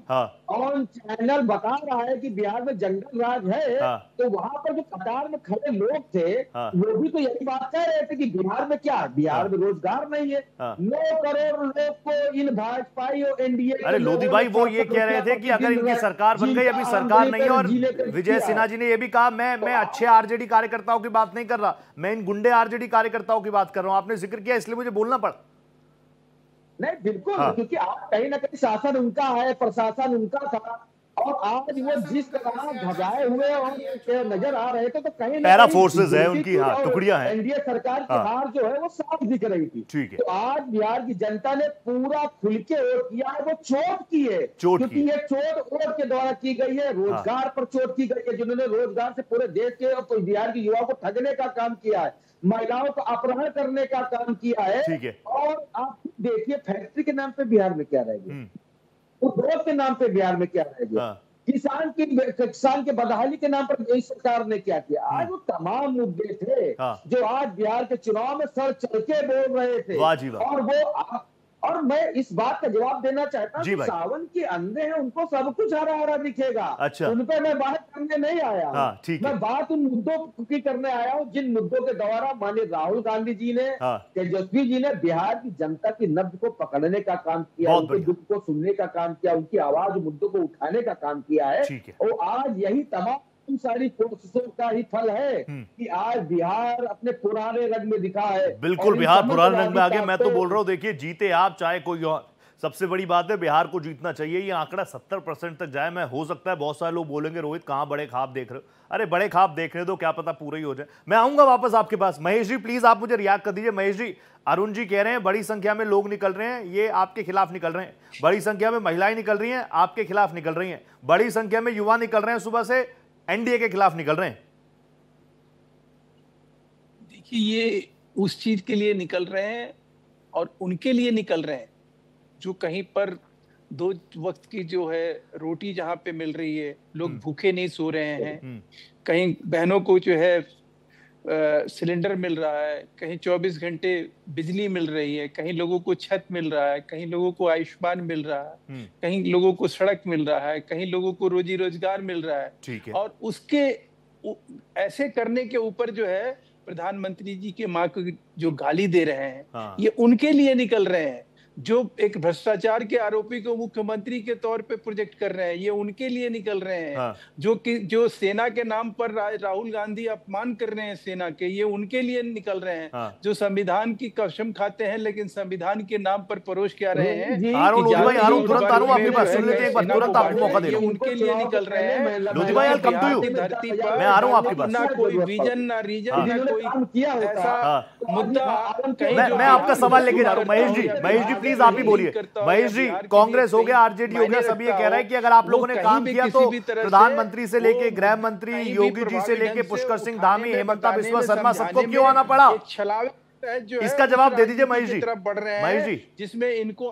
ऑन चैनल बता रहा है कि बिहार में जंगल राज है, तो वहां पर जो कतार में खड़े लोग थे वो भी तो यही बात कह रहे थे कि बिहार में क्या, बिहार में रोजगार नहीं है। 9 करोड़ लोग को इन भाजपाई और एनडीए। अरे लोधी भाई वो ये कह रहे थे कि अगर इनकी सरकार बन गई, अभी सरकार नहीं है, और विजय सिन्हा जी ने ये भी कहा मैं अच्छे आरजेडी कार्यकर्ताओं की बात नहीं कर रहा, मैं इन गुंडे आरजेडी कार्यकर्ताओं की बात कर रहा हूं। आपने जिक्र किया इसलिए मुझे बोलना पड़ा। नहीं बिल्कुल, क्योंकि आप कहीं ना कहीं शासन उनका है, प्रशासन उनका था, और आज वो जिस तरह भगाए हुए और नजर आ रहे थे, तो कहीं पैरा फोर्सेस है उनकी, टुकड़िया है। एनडीए सरकार की हार जो है वो साफ दिख रही थी। ठीक है। तो आज बिहार की जनता ने पूरा खुल के वोट किया है, वो चोट की है, क्योंकि ये चोट वोट के द्वारा की गई है, रोजगार पर चोट की गई है, जिन्होंने रोजगार से पूरे देश के और बिहार के युवाओं को ठगने का काम किया है, महिलाओं का अपहरण करने का काम किया है। ठीक है। और आप देखिए फैक्ट्री के नाम पे बिहार में क्या रह गया, उद्योग के नाम पे बिहार में क्या रह गया, किसान के बदहाली के नाम पर इस सरकार ने क्या किया। आज वो तमाम मुद्दे थे जो आज बिहार के चुनाव में सर चढ़ के बोल रहे थे। और वो और मैं इस बात का जवाब देना चाहता हूँ, सावन के अंधे हैं, उनको सब कुछ हरा हरा दिखेगा। अच्छा। उन पर मैं बात करने नहीं आया हूँ, मैं बात उन मुद्दों की करने आया हूँ जिन मुद्दों के द्वारा माननीय राहुल गांधी जी ने, तेजस्वी जी ने बिहार की जनता की नब्ज को पकड़ने का काम किया, उनके दुख को सुनने का काम किया, उनकी आवाज मुद्दों को उठाने का काम किया है। और आज यही तमाम सारी कोशिशों का ही फल है कि आज बिहार अपने पुराने रंग में दिखा है। बिल्कुल, बिहार पुराने रंग में आ गया। मैं तो बोल रहा हूँ, देखिए जीते आप चाहे कोई और, सबसे बड़ी बात है बिहार को जीतना चाहिए। ये आंकड़ा 70% तक जाए। मैं हो सकता है बहुत सारे लोग बोलेंगे रोहित कहाँ बड़े ख्वाब देख रहे हो। अरे बड़े ख्वाब देखने दो, क्या पता पूरा ही हो जाए। मैं आऊंगा वापस आपके पास। महेश जी प्लीज आप मुझे रिएक्ट कर दीजिए। महेश जी, अरुण जी कह रहे हैं बड़ी संख्या में लोग निकल रहे हैं, ये आपके खिलाफ निकल रहे हैं। बड़ी संख्या में महिलाएं निकल रही हैं, आपके खिलाफ निकल रही हैं। बड़ी संख्या में युवा निकल रहे हैं, सुबह से एनडीए के खिलाफ निकल रहे हैं। देखिए ये उस चीज के लिए निकल रहे हैं और उनके लिए निकल रहे हैं जो कहीं पर 2 वक्त की जो है रोटी जहां पे मिल रही है, लोग भूखे नहीं सो रहे हैं, कहीं बहनों को जो है सिलेंडर मिल रहा है, कहीं 24 घंटे बिजली मिल रही है, कहीं लोगों को छत मिल रहा है, कहीं लोगों को आयुष्मान मिल रहा है, कहीं लोगों को सड़क मिल रहा है, कहीं लोगों को रोजी रोजगार मिल रहा है। ठीक है। और उसके ऐसे करने के ऊपर जो है प्रधानमंत्री जी के माँ को जो गाली दे रहे हैं, ये उनके लिए निकल रहे हैं। जो एक भ्रष्टाचार के आरोपी को मुख्यमंत्री के तौर पे प्रोजेक्ट कर रहे हैं, ये उनके लिए निकल रहे हैं। जो सेना के नाम पर राहुल गांधी अपमान कर रहे हैं सेना के, ये उनके लिए निकल रहे हैं। जो संविधान की कसम खाते हैं लेकिन संविधान के नाम पर परोस क्या रहे हैं, उनके लिए निकल रहे हैं। धरती पर मैं आ रहा हूँ आपके पास। ना कोई विजन ना रीजन ना कोई ऐसा मुद्दा। मैं आपका सवाल लेके जा रहा हूँ। महेश जी प्लीज आप ही बोलिए। महेश जी, कांग्रेस हो गया, आरजेडी हो गया, सब ये कह रहा है कि अगर आप लोगों ने काम किया तो प्रधानमंत्री से लेके गृह मंत्री योगी जी से लेके पुष्कर सिंह धामी, हेमंता बिस्वा शर्मा, सबको क्यों आना पड़ा? इसका जवाब दे दीजिए महेश जी। महेश जी, जिसमें इनको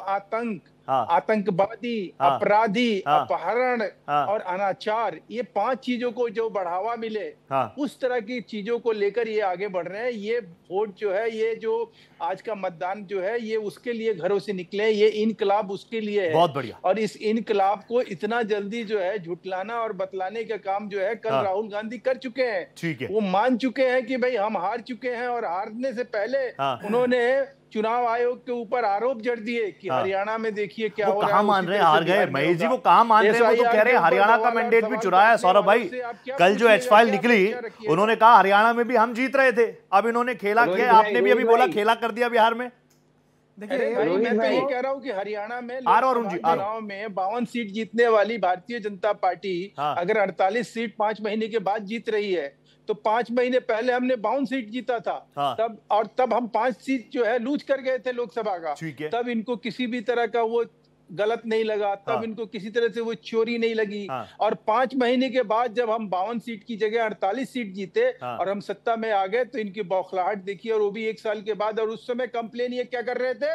आतंकवादी, अपराधी, अपहरण और अनाचार, ये 5 चीजों को जो बढ़ावा मिले, उस तरह की चीजों को लेकर ये आगे बढ़ रहे हैं। ये वोट जो है, ये जो आज का मतदान जो है, ये उसके लिए घरों से निकले, ये इनकलाब उसके लिए है। बहुत बढ़िया। और इस इनकलाब को इतना जल्दी जो है झुटलाना और बतलाने का काम जो है कल राहुल गांधी कर चुके हैं। ठीक है। वो मान चुके हैं कि भाई हम हार चुके हैं, और हारने से पहले उन्होंने चुनाव आयोग के ऊपर आरोप जड़ दिए कि हरियाणा में देखिए क्या हो रहा है। कहां मान रहे हैं हार गए महेश जी, वो कहां मान रहे हैं? वो तो कह रहे हैं हरियाणा का मैंडेट भी चुराया है। सौरभ भाई, कल जो एच फाइल निकली, उन्होंने कहा हरियाणा में भी हम जीत रहे थे, अब इन्होंने खेला किया। आपने भी अभी बोला खेला कर दिया बिहार में। देखिए मैं तो ये कह रहा हूँ कि हरियाणा में चुनाव में 52 सीट जीतने वाली भारतीय जनता पार्टी अगर 48 सीट 5 महीने के बाद जीत रही है, तो 5 महीने पहले हमने 52 सीट जीता था। तब हम 5 सीट जो है लूज कर गए थे लोकसभा का। तब इनको किसी भी तरह का वो गलत नहीं लगा, तब इनको किसी तरह से वो चोरी नहीं लगी। और 5 महीने के बाद जब हम 52 सीट की जगह 48 सीट जीते और हम सत्ता में आ गए, तो इनकी बौखलाहट देखिए, और वो भी 1 साल के बाद। और उस समय कंप्लेन ये क्या कर रहे थे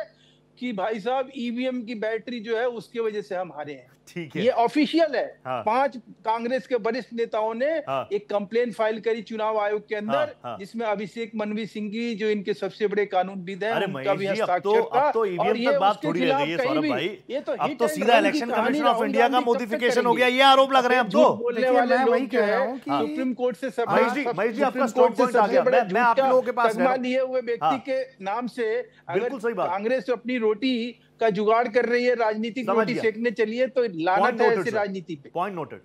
कि भाई साहब ईवीएम की बैटरी जो है उसकी वजह से हम हारे हैं। ठीक है, ये ऑफिशियल है। हाँ। 5 कांग्रेस के वरिष्ठ नेताओं ने एक कंप्लेन फाइल करी चुनाव आयोग के अंदर, जिसमें अभिषेक मनवी सिंह की, जो इनके सबसे बड़े कानूनविद हैं, उनका भी हस्ताक्षर था। अब तो ईवीएम तक बात थोड़ी रह गई है सौरभ भाई, ये तो अब तो सीधा इलेक्शन कमीशन ऑफ इंडिया का मॉडिफिकेशन हो गया, ये आरोप लग रहे हैं अब तो। बोलने वाले लोग जो है सुप्रीम कोर्ट से महेश जी आपका स्ट्रॉन्ग पॉइंट आ गया, मैं आप लोगों के पास लिए हुए व्यक्ति के नाम से अगर कांग्रेस अपनी रोटी का जुगाड़ कर रही है, राजनीतिक रोटी सेकने चलिए, तो लानत है ऐसी राजनीति पे। Point noted.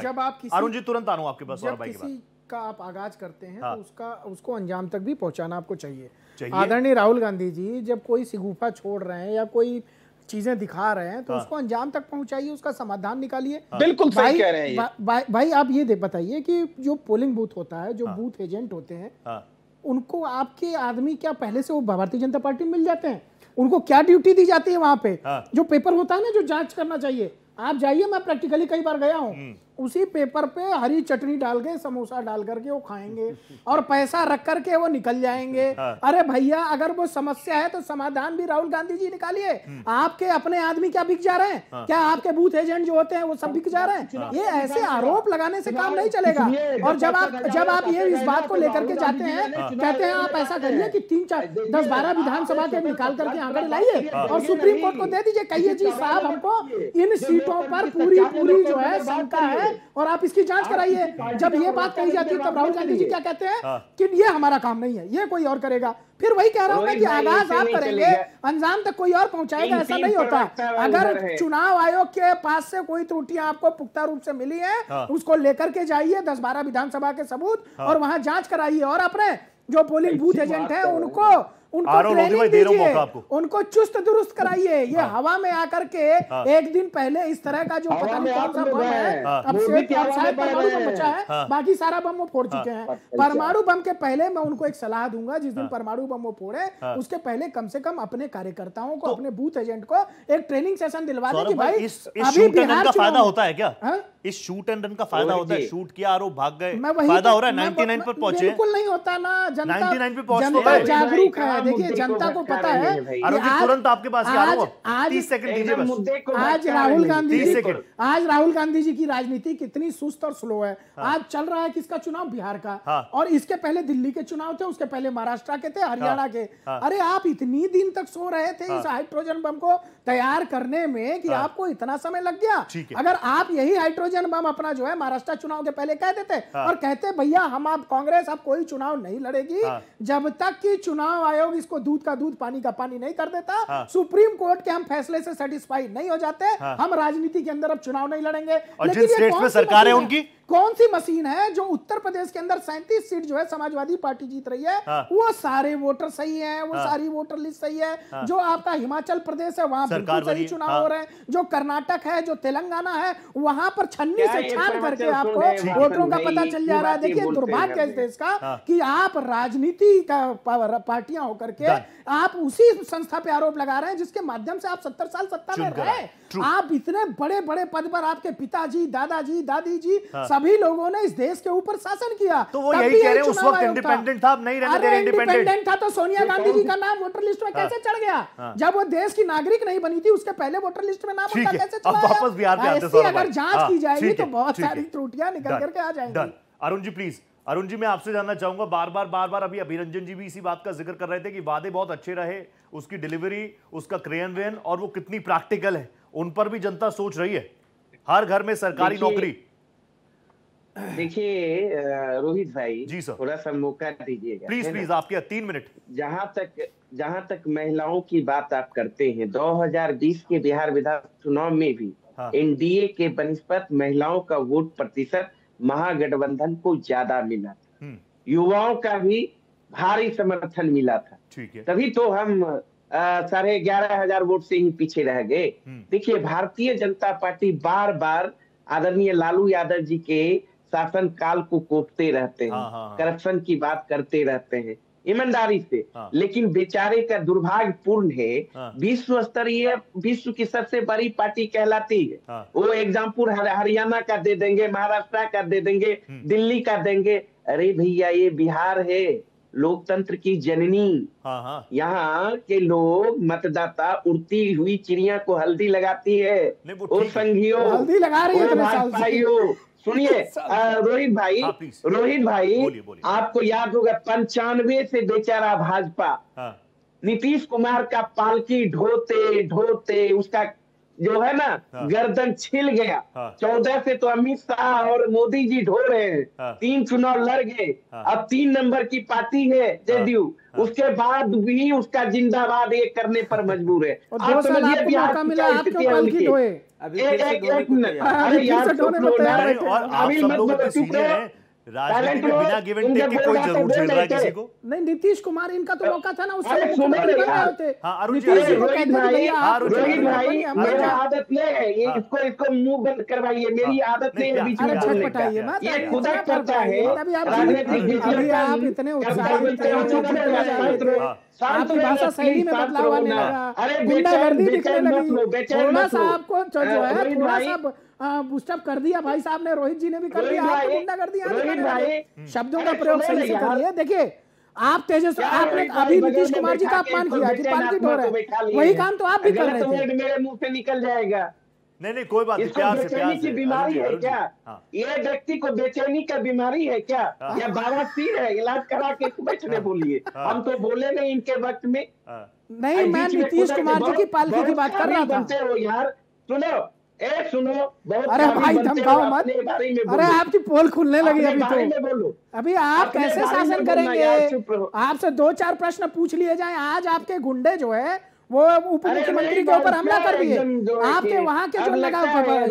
जब आप अरुण जी तुरंत आऊं आपके पास सौरभ भाई के पास, का आप आगाज करते हैं तो उसको अंजाम तक भी पहुंचाना आपको चाहिए। आदरणीय राहुल गांधी जी जब कोई सिगुफा छोड़ रहे हैं या कोई चीजें दिखा रहे हैं तो उसको अंजाम तक पहुंचाइए, उसका समाधान निकालिए। बिल्कुल सही कह रहे हैं भाई आप ये बताइए कि जो पोलिंग बूथ होता है, जो बूथ एजेंट होते हैं, उनको आपके आदमी क्या पहले से वो भारतीय जनता पार्टी में मिल जाते हैं? उनको क्या ड्यूटी दी जाती है वहां पे? जो पेपर होता है ना, जो जांच करना चाहिए, आप जाइए, मैं प्रैक्टिकली कई बार गया हूं, उसी पेपर पे हरी चटनी डाल के, समोसा डाल करके वो खाएंगे और पैसा रख करके वो निकल जाएंगे। अरे भैया, अगर वो समस्या है तो समाधान भी राहुल गांधी जी निकालिए। आपके अपने आदमी क्या बिक जा रहे हैं? क्या आपके बूथ एजेंट जो होते हैं वो सब बिक जा रहे हैं? ये ऐसे आरोप लगाने से काम नहीं चलेगा। और जब आप ये इस बात को लेकर के जाते हैं, कहते हैं आप ऐसा करिए कि 3, 4, 10, 12 विधानसभा के निकाल करके आंकड़े लाइए और सुप्रीम कोर्ट को दे दीजिए, कहिए जी साहब हमको इन सीटों पर पूरी जो है शंका है और आप इसकी जांच कराइए। जब ये बात कही जाती है तब राहुल गांधी जी क्या कहते हैं कि ये हमारा काम नहीं है, ये कोई और करेगा। फिर वही कह रहा हूं कि आगाज आप करेंगे, अंजाम तक कोई और पहुंचाएगा, ऐसा नहीं होता। अगर चुनाव आयोग के पास से कोई त्रुटियां आपको पुख्ता रूप से मिली है, उसको लेकर के जाइए 10-12 विधानसभा के सबूत और वहां जांच कराइए और अपने जो पोलिंग बूथ एजेंट है उनको ट्रेनिंग दीजिए, उनको चुस्त दुरुस्त कराइए। ये हवा में आकर के एक दिन पहले इस तरह का जो पता नहीं कौन सा बम है, अब शायद परमाणु बम बचा है, बाकी सारा बम वो फोड़ चुके हैं। परमाणु बम के पहले मैं उनको एक सलाह दूंगा, जिस दिन परमाणु बम वो फोड़े उसके पहले कम से कम अपने कार्यकर्ताओं को, अपने बूथ एजेंट को एक ट्रेनिंग सेशन दिलवा दे कि भाई अभी बिहार का फायदा होता है क्या? इस शूट एंड रन का फायदा होता है? शूट किया आरोप भाग गए, फायदा हो रहा है? 99 पर पहुंचे? बिल्कुल नहीं होता ना, 99 पे पहुंचे, जागरूक है। देखिए जनता को पता है। तुरंत आपके पास आज 30 सेकंड दीजिए बस। आज राहुल गांधी जी की राजनीति कितनी सुस्त और स्लो है। आज चल रहा है किसका चुनाव? बिहार का। और इसके पहले दिल्ली के चुनाव थे, उसके पहले महाराष्ट्र के थे, हरियाणा के। अरे आप इतनी दिन तक सो रहे थे इस हाइड्रोजन बम को तैयार करने में कि आपको इतना समय लग गया। अगर आप यही हाइड्रोजन बम अपना जो है महाराष्ट्र चुनाव के पहले कह देते और कहते भैया हम आप कांग्रेस अब कोई चुनाव नहीं लड़ेगी जब तक कि चुनाव आयोग इसको दूध का दूध पानी का पानी नहीं कर देता, सुप्रीम कोर्ट के हम फैसले से सेटिस्फाई नहीं हो जाते, हम राजनीति के अंदर अब चुनाव नहीं लड़ेंगे। और जिन स्टेट्स में सरकार है उनकी कौन सी मशीन है जो उत्तर प्रदेश के अंदर 37 सीट जो है समाजवादी पार्टी जीत रही है, वो सारे वोटर सही है, वो सारी वोटर लिस्ट सही है। जो आपका हिमाचल प्रदेश है वहां बिल्कुल सही चुनाव हो रहे हैं, जो कर्नाटक है, जो तेलंगाना है, वहां पर छन्नी से छान करके आपको वोटरों का पता चल जा रहा है। देखिए दुर्भाग्य इस देश का कि आप राजनीति का पार्टियां होकर के आप उसी संस्था पे आरोप लगा रहे हैं जिसके माध्यम से आप 70 साल सत्ता में रहे। आप इतने बड़े बड़े पद पर, आपके पिताजी, दादाजी, दादी जी, सभी लोगों ने इस देश के ऊपर शासन किया। तो वो यही कह रहे हैं उस वक्त इंडिपेंडेंट था, अब नहीं रहने दे रहे इंडिपेंडेंट था तो सोनिया गांधी जी का नाम वोटर लिस्ट में कैसे चढ़ गया? जब वो देश की नागरिक नहीं बनी थी उसके पहले वोटर लिस्ट में नाम उनका कैसे चला? वापस बिहार पे आते हैं। अगर जांच की जाएगी तो बहुत सारी त्रुटियां निकल करके आ जाएंगी। अरुण जी प्लीज, अरुण जी मैं आपसे जानना चाहूंगा, बार बार अभी अभिरंजन जी भी इसी बात का जिक्र कर रहे थे कि वादे बहुत अच्छे रहे, उसकी डिलीवरी, उसका क्रियान्वयन और वो कितनी प्रैक्टिकल है, उन पर भी जनता सोच रही है। हर घर में सरकारी नौकरी। देखिए रोहित भाई जी सर, थोड़ा सा मौका दीजिएगा प्लीज, आपके 3 मिनट। जहां तक महिलाओं की बात आप करते हैं, 2020 के बिहार विधानसभा चुनाव में भी एनडीए के बनिस्पत महिलाओं का वोट प्रतिशत महागठबंधन को ज्यादा मिला था, युवाओं का भी भारी समर्थन मिला था। तभी तो हम 11,500 वोट से ही पीछे रह गए। देखिए भारतीय जनता पार्टी बार बार आदरणीय लालू यादव जी के शासन काल को कोसते रहते हैं, करप्शन की बात करते रहते हैं ईमानदारी से, लेकिन बेचारे का दुर्भाग्यपूर्ण है विश्व स्तरीय, विश्व की सबसे बड़ी पार्टी कहलाती है, वो एग्जाम्पल हरियाणा का दे देंगे, महाराष्ट्र का दे देंगे, दिल्ली का देंगे। अरे भैया ये बिहार है, लोकतंत्र की जननी। यहाँ के लोग मतदाता उड़ती हुई चिड़िया को हल्दी लगाती है। ओ संघियों, हल्दी लगा रही है भाइयों, सुनिए रोहित भाई, रोहित भाई आपको याद होगा 95 से बेचारा भाजपा नीतीश कुमार का पालकी ढोते ढोते उसका जो है ना गर्दन छिल गया। 14 से तो अमित शाह और मोदी जी ढो रहे हैं, 3 चुनाव लड़ गए, अब 3 नंबर की पार्टी है जदयू, उसके बाद भी उसका जिंदाबाद ये करने पर मजबूर है। आप समझिए बिहार की क्या स्थिति है उनकी। एक मिनट, अरे यार अभी मत बोलो, चुप रहो। राजनीति में बिना गिव एंड टेक के कोई जरूर झेल रहा है किसी को। नहीं, नीतीश कुमार इनका तो मौका था ना, उससे रोहित भाई मेरी आदत नहीं है ये, इसको मुंह बंद करवाइए, मेरी आदत नहीं है बीच में बोलने का, ये खुदा करता है राजनीतिक। आप इतने उत्साहित आपकी भाषा शैली में बदलाव आने लगा, गुंडागर्दी दिखने लगी, थोड़ा सा आपको जो है थोड़ा सा बूस्टअप कर दिया भाई साहब ने, रोहित जी ने भी कर दिया, आपको गुंडागर्दी शब्दों का प्रयोग सही से करिए। देखिए आप तेजस्वी, आपने अभी नीतीश कुमार जी का अपमान किया कि पालकी ढो रहे हैं, वही काम तो आप भी कर रहे थे। मेरे मुंह से निकल जाएगा। नहीं कोई बात नहीं, प्यार से, प्यार से। की बीमारी है क्या? ये व्यक्ति को बेचैनी का बीमारी है क्या, या बवासीर है? इलाज करा के बैठने बोलिए, हम तो बोले नहीं इनके वक्त में। नहीं, मैं नीतीश कुमार जी की पालकी की बात कर रहा था। हो यार, सुनो अरे भाई धमकाओ मत, अरे आपकी पोल खुलने लगी अभी तो, अभी आप कैसे शासन करेंगे? आपसे 2-4 प्रश्न पूछ लिए जाएं। आज आपके गुंडे जो है वो उप मुख्यमंत्री के ऊपर हमला कर दिए, आपके वहां के जो लगा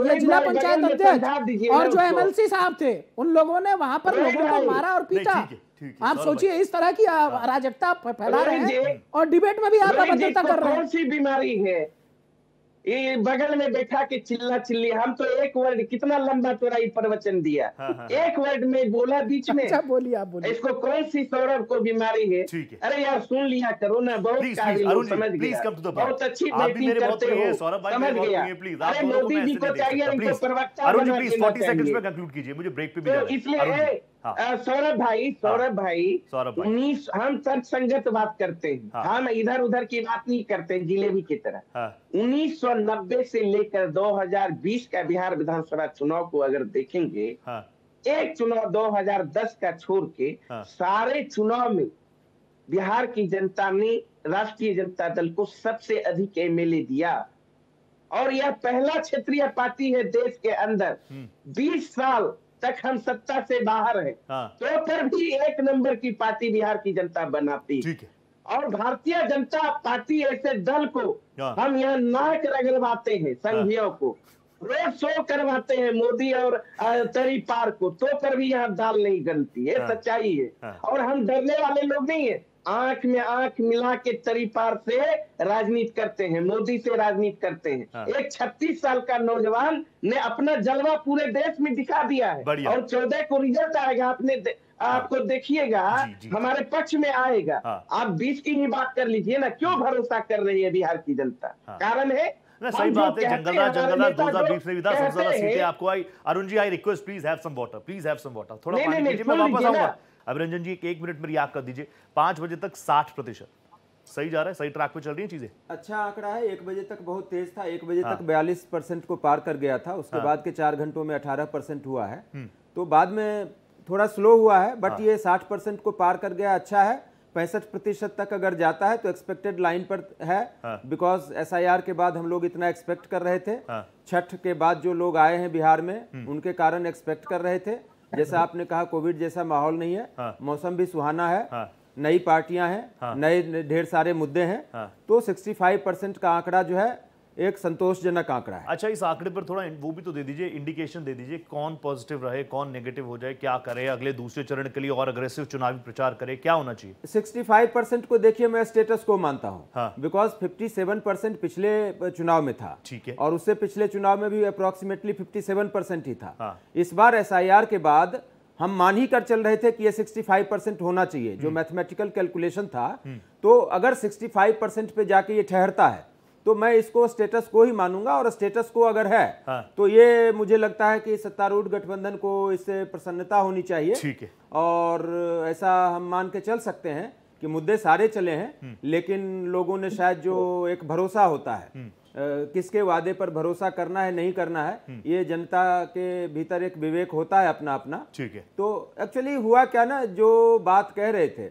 ये जिला पंचायत अध्यक्ष और जो एमएलसी साहब थे, उन लोगों ने वहां पर लोगों को मारा और पीटा। आप सोचिए इस तरह की अराजकता फैला रहे हैं और डिबेट में भी आप अभद्रता कर रहे हैं। कौन सी बीमारी है ये बगल में बैठा के चिल्ला चिल्ली? हम तो एक वर्ड, कितना लंबा चौड़ाई प्रवचन दिया, एक वर्ड में बोला बीच में। अच्छा बोलिए, आप बोलिए। इसको कौन सी सौरभ को बीमारी है? अरे यार सुन लिया करो ना, बहुत समझ गया, बहुत अच्छी बैटिंग करते हो, समझ गया। अरे मोदी जी को चाहिए इनको प्रवक्ता बना के, 40 सेकंड्स में कंक्लूड कीजिए, मुझे ब्रेक पे भी जाना है। इसलिए सौरभ भाई, हम तर्कसंगत बात करते हैं, हम इधर उधर की बात नहीं करते जिलेबी की तरह। 1990 से लेकर 2020 का बिहार विधानसभा चुनाव को अगर देखेंगे, एक चुनाव 2010 का छोड़ के सारे चुनाव में बिहार की जनता ने राष्ट्रीय जनता दल को सबसे अधिक एमएलए दिया, और यह पहला क्षेत्रीय पार्टी है देश के अंदर। 20 साल तक हम सत्ता से बाहर हैं, तो पर भी 1 नंबर की पार्टी बिहार की जनता बनाती है। और भारतीय जनता पार्टी ऐसे दल को हम यहाँ नाक रगड़वाते हैं, संघियों को रोड शो करवाते हैं, मोदी और तरी पार को, तो पर भी यहाँ दाल नहीं गलती है, सच्चाई है। और हम डरने वाले लोग नहीं है, आंख में आंख मिला के तरी पार से राजनीति करते हैं, मोदी से राजनीति करते हैं। एक 36 साल का नौजवान ने अपना जलवा पूरे देश में दिखा दिया है, और 14 को रिजल्ट आएगा, आपको देखिएगा, हमारे पक्ष में आएगा। आप 20 की ही बात कर लीजिए ना, क्यों भरोसा कर रही है बिहार की जनता? कारण है सही बात है, जंगलराज 2020 में विधान सबसे सीटें आपको आई। Arun ji, I request please have some water, please have some water, थोड़ा पानी पीजिए, मैं वापस आऊंगा। अभिरंजन जी 1 मिनट में याद कर दीजिए, 5 बजे तक 60% सही जा रहा है, सही ट्रैक पे चल रही है चीजें। अच्छा आंकड़ा है, 1 बजे तक बहुत तेज था, 1 बजे तक 42% को पार कर गया था, उसके बाद के 4 घंटों में 18% हुआ है, तो बाद में थोड़ा स्लो हुआ है, बट ये 60% को पार कर गया, अच्छा है। 65% तक अगर जाता है तो एक्सपेक्टेड लाइन पर है, बिकॉज SIR के बाद हम लोग इतना एक्सपेक्ट कर रहे थे, छठ के बाद जो लोग आए हैं बिहार में उनके कारण एक्सपेक्ट कर रहे थे। जैसा आपने कहा कोविड जैसा माहौल नहीं है, मौसम भी सुहाना है, नई पार्टियां हैं, नए ढेर सारे मुद्दे हैं, तो 65% का आंकड़ा जो है एक संतोषजनक आंकड़ा है। अच्छा, इस आंकड़े पर थोड़ा वो भी तो दे दीजिए, इंडिकेशन दे दीजिए, कौन पॉजिटिव रहे, कौन नेगेटिव हो जाए, क्या करे अगले दूसरे चरण के लिए और अग्रेसिव चुनावी प्रचार करे, क्या होना चाहिए? 65% को देखिए मैं स्टेटस को मानता हूं, बिकॉज 57% पिछले चुनाव में था, ठीक है, और उससे पिछले चुनाव में भी अप्रोक्सीमेटली 57% ही था। इस बार SIR के बाद हम मान ही कर चल रहे थे कि ये 65% होना चाहिए, जो मैथमेटिकल कैलकुलेशन था, तो अगर 65% पे जाके ये ठहरता है तो मैं इसको स्टेटस को ही मानूंगा, और स्टेटस को अगर है तो ये मुझे लगता है कि सत्तारूढ़ गठबंधन को इससे प्रसन्नता होनी चाहिए। ठीक है, और ऐसा हम मान के चल सकते हैं कि मुद्दे सारे चले हैं, लेकिन लोगों ने शायद जो एक भरोसा होता है, किसके वादे पर भरोसा करना है नहीं करना है, ये जनता के भीतर एक विवेक होता है अपना अपना। ठीक है। तो एक्चुअली हुआ क्या ना, जो बात कह रहे थे,